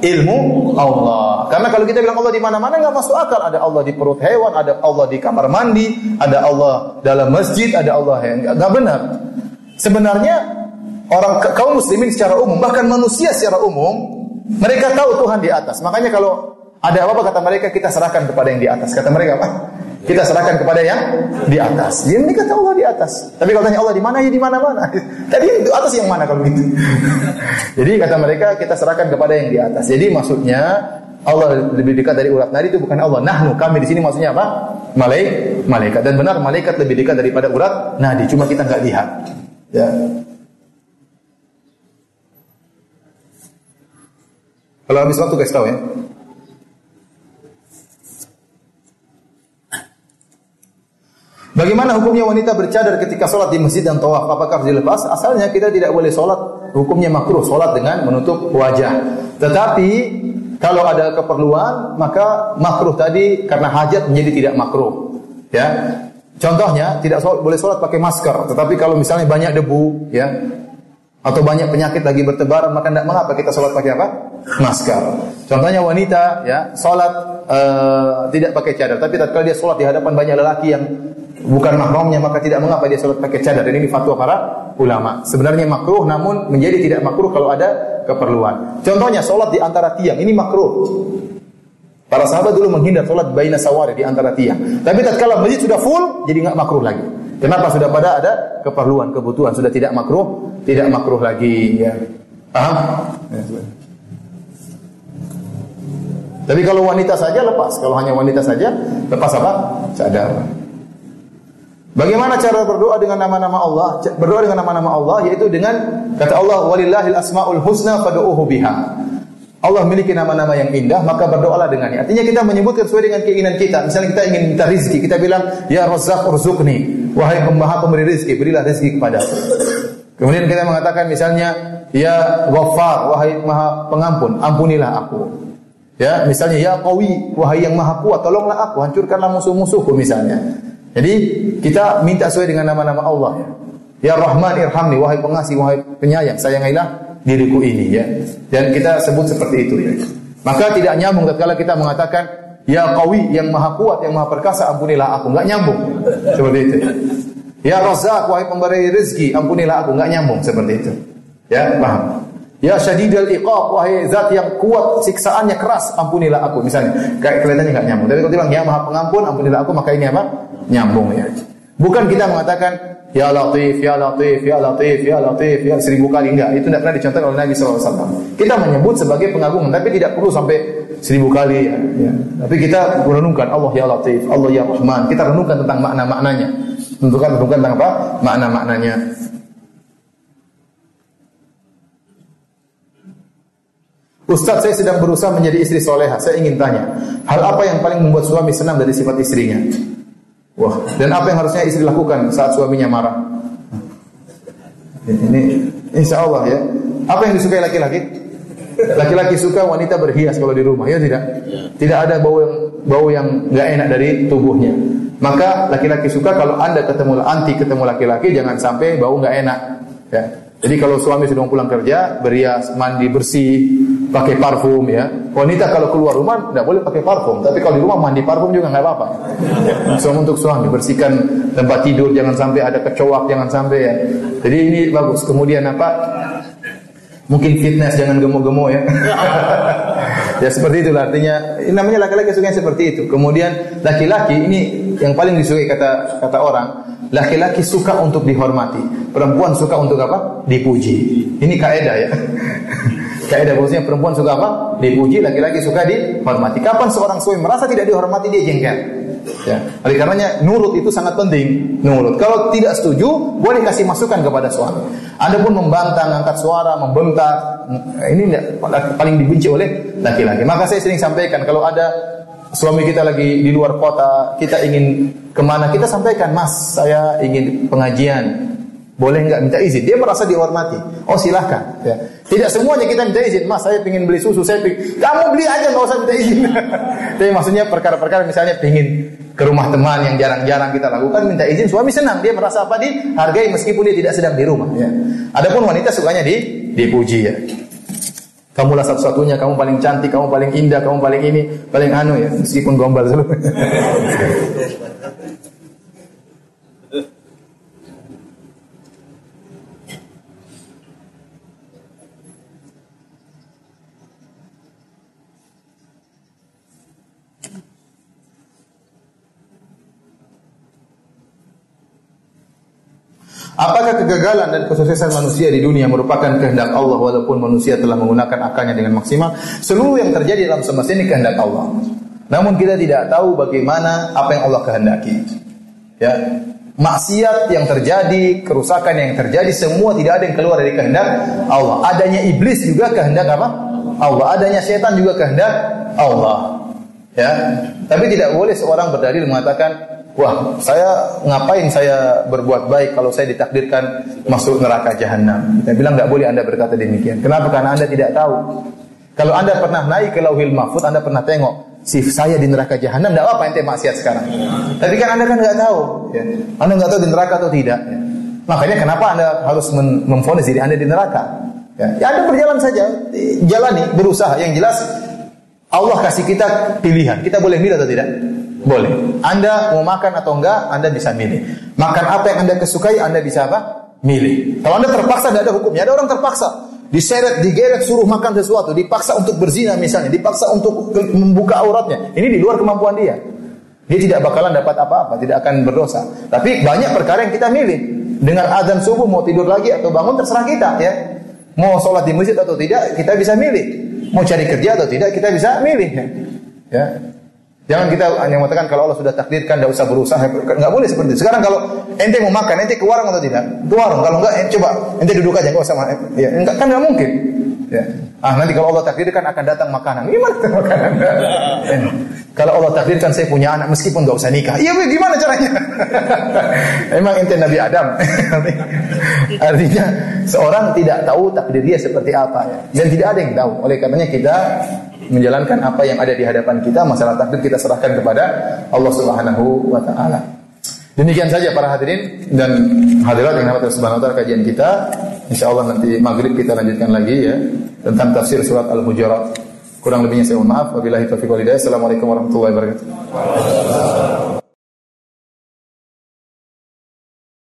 Ilmu Allah. Karena kalau kita bilang Allah di mana-mana enggak masuk akal. Ada Allah di perut hewan, ada Allah di kamar mandi, ada Allah dalam masjid, ada Allah yang enggak benar. Sebenarnya kaum muslimin secara umum, bahkan manusia secara umum, mereka tahu Tuhan di atas. Makanya kalau ada apa-apa kata mereka, kita serahkan kepada yang di atas. Kata mereka apa? Kita serahkan kepada yang di atas. Jadi mereka tahu Allah di atas. Tapi kalau tanya Allah di mana, ya di mana-mana. Tadi itu atas yang mana kalau gitu? Jadi kata mereka, kita serahkan kepada yang di atas. Jadi maksudnya Allah lebih dekat dari urat nadi itu bukan Allah. Nahnu, kami di sini maksudnya apa? Malaikat. Dan benar malaikat lebih dekat daripada urat nadi. Cuma kita enggak lihat. Ya. Kalau habis waktu kasih tahu ya. Bagaimana hukumnya wanita bercadar ketika sholat di masjid dan tawaf? Apakah harus dilepas? Asalnya kita tidak boleh sholat, hukumnya makruh sholat dengan menutup wajah. Tetapi kalau ada keperluan, maka makruh tadi karena hajat menjadi tidak makruh. Ya, contohnya tidak boleh sholat pakai masker. Tetapi kalau misalnya banyak debu, ya, atau banyak penyakit lagi bertebaran, maka tidak mengapa kita sholat pakai apa? Masker. Contohnya wanita, ya, sholat tidak pakai cadar. Tapi tatkala dia sholat di hadapan banyak lelaki yang bukan mahramnya, maka tidak mengapa dia sholat pakai cadar. Dan ini fatwa para ulama. Sebenarnya makruh, namun menjadi tidak makruh kalau ada keperluan. Contohnya sholat di antara tiang, ini makruh. Para sahabat dulu menghindar sholat baina sawari, di antara tiang. Tapi tatkala masjid sudah full, jadi nggak makruh lagi. Kenapa? Sudah pada ada keperluan, kebutuhan, sudah tidak makruh lagi. Ya. Paham? Ya, tapi kalau wanita saja lepas. Kalau hanya wanita saja, lepas apa? Cadar. Bagaimana cara berdoa dengan nama-nama Allah? Berdoa dengan nama-nama Allah yaitu dengan kata Allah, walillahil asmaul husna fad'uuhu biha. Allah memiliki nama-nama yang indah, maka berdoalah dengannya. Artinya kita menyebutkan sesuai dengan keinginan kita. Misalnya kita ingin minta rezeki, kita bilang ya Razzaq urzuqni, wahai Maha pemberi rezeki, berilah rezeki kepadaku. Kemudian kita mengatakan misalnya ya Ghaffar, wahai Maha pengampun, ampunilah aku. Ya, misalnya ya Qawi, wahai yang Maha kuat, tolonglah aku, hancurkanlah musuh-musuhku misalnya. Jadi kita minta sesuai dengan nama-nama Allah. Ya Rahman irhamni, wahai pengasih, wahai penyayang, sayangilah diriku ini, ya. Dan kita sebut seperti itu, ya. Maka tidak nyambung tatkala kita mengatakan ya Qawi, yang Maha kuat, yang Maha perkasa, ampunilah aku. Enggak nyambung. Seperti itu. Ya Razzaq, wahai pemberi rezeki, ampunilah aku. Enggak nyambung seperti itu. Ya, paham? Ya Syadidul Iqab, wahai zat yang kuat, siksaannya keras, ampunilah aku. Misalnya, kayak kelihatannya enggak nyambung. Tapi kalau dia bilang ya Maha pengampun, ampunilah aku, maka ini apa? Nyambung, ya. Bukan kita mengatakan ya Latif, ya Latif, ya Latif, ya Latif, ya 1000 kali, enggak. Itu tidak pernah dicontohkan oleh Nabi SAW. Kita menyebut sebagai pengagungan, tapi tidak perlu sampai 1000 kali, ya. Tapi kita merenungkan Allah ya Latif, Allah ya Rahman. Kita renungkan tentang makna-maknanya. Renungkan tentang apa? Makna-maknanya. Ustaz, saya sedang berusaha menjadi istri soleha. Saya ingin tanya, hal apa yang paling membuat suami senang dari sifat istrinya? Wah, dan apa yang harusnya istri lakukan saat suaminya marah? Ini insya Allah, ya. Apa yang disukai laki-laki? Laki-laki suka wanita berhias kalau di rumah, ya tidak? Tidak ada bau yang nggak enak dari tubuhnya. Maka laki-laki suka kalau Anda ketemu laki-laki, jangan sampai bau nggak enak. Ya. Jadi kalau suami sudah pulang kerja, berhias, mandi bersih, pakai parfum, ya. Wanita kalau keluar rumah tidak boleh pakai parfum, tapi kalau di rumah mandi parfum juga nggak apa-apa. Untuk suami bersihkan tempat tidur, jangan sampai ada kecoak, jangan sampai, ya. Jadi ini bagus. Kemudian apa? Mungkin fitness, jangan gemuk-gemuk, ya. Ya seperti itulah artinya. Ini namanya laki-laki suka seperti itu. Kemudian laki-laki ini yang paling disukai kata orang. Laki-laki suka untuk dihormati, perempuan suka untuk apa? Dipuji. Ini kaidah, ya. Kaidah bahwasanya perempuan suka apa? Dipuji, laki-laki suka dihormati. Kapan seorang suami merasa tidak dihormati, dia jengkel. Ya. Oleh karenanya nurut itu sangat penting. Nurut. Kalau tidak setuju, boleh kasih masukan kepada suami. Adapun membantah, angkat suara, membentak, ini paling dibenci oleh laki-laki. Maka saya sering sampaikan kalau ada suami kita lagi di luar kota, kita ingin kemana, kita sampaikan, Mas, saya ingin pengajian, boleh enggak minta izin. Dia merasa dihormati. Oh silahkan. Ya. Tidak semuanya kita minta izin. Mas, saya ingin beli susu, kamu beli aja, nggak usah minta izin. Tapi maksudnya perkara-perkara misalnya ingin ke rumah teman yang jarang-jarang kita lakukan, minta izin, suami senang. Dia merasa apa? Dihargai meskipun dia tidak sedang di rumah. Ya. Adapun wanita sukanya dipuji ya. Kamulah satu-satunya, kamu paling cantik, kamu paling indah, kamu paling ini, paling anu ya, meskipun gombal selalu. Apakah kegagalan dan kesuksesan manusia di dunia merupakan kehendak Allah walaupun manusia telah menggunakan akalnya dengan maksimal? Seluruh yang terjadi dalam semesta ini kehendak Allah. Namun kita tidak tahu bagaimana apa yang Allah kehendaki. Ya, maksiat yang terjadi, kerusakan yang terjadi, semua tidak ada yang keluar dari kehendak Allah. Adanya iblis juga kehendak apa? Allah. Adanya setan juga kehendak Allah. Ya, tapi tidak boleh seorang berdalil mengatakan, wah, ngapain saya berbuat baik kalau saya ditakdirkan masuk neraka jahanam. Kita bilang enggak boleh Anda berkata demikian. Kenapa? Karena Anda tidak tahu. Kalau Anda pernah naik ke Lauhil Mahfuz, Anda pernah tengok si saya di neraka jahanam, enggak apa-apa ente maksiat sekarang. Tapi kan Anda kan enggak tahu, ya. Anda enggak tahu di neraka atau tidak, ya. Makanya kenapa Anda harus memvonis diri Anda di neraka? Ya, Anda berjalan saja, jalani, berusaha. Yang jelas Allah kasih kita pilihan. Kita boleh milih atau tidak? Boleh. Anda mau makan atau enggak, Anda bisa milih. Makan apa yang Anda kesukai, Anda bisa apa? Milih. Kalau Anda terpaksa, tidak ada hukumnya. Ada orang terpaksa, diseret, digeret, suruh makan sesuatu, dipaksa untuk berzina misalnya, dipaksa untuk membuka auratnya. Ini di luar kemampuan dia. Dia tidak bakalan dapat apa-apa, tidak akan berdosa. Tapi banyak perkara yang kita milih. Dengan azan subuh mau tidur lagi atau bangun terserah kita, ya. Mau sholat di masjid atau tidak, kita bisa milih. Mau cari kerja atau tidak, kita bisa milih. Ya. Jangan kita hanya mengatakan kalau Allah sudah takdirkan, tidak usah berusaha. Enggak boleh seperti itu. Sekarang kalau ente mau makan, ente ke warung atau tidak? Ke warung. Kalau enggak, coba ente duduk aja, enggak usah. Ya, enggak, kan enggak mungkin. Ya. Nanti kalau Allah takdirkan akan datang makanan. Gimana makanan? Kalau Allah takdirkan saya punya anak meskipun enggak usah nikah. Iya, gimana caranya? Emang ente Nabi Adam. Artinya seorang tidak tahu takdir dia seperti apa, ya. Dan tidak ada yang tahu. Oleh karenanya kita menjalankan apa yang ada di hadapan kita, masalah takdir kita serahkan kepada Allah Subhanahu wa taala. Demikian saja para hadirin dan hadirat yang dirahmati Allah Subhanahu wa taala kajian kita. Insyaallah nanti maghrib kita lanjutkan lagi ya tentang tafsir surat Al-Hujurat. Kurang lebihnya saya mohon maaf. Wabillahi taufiq wal hidayah. Assalamualaikum warahmatullahi wabarakatuh.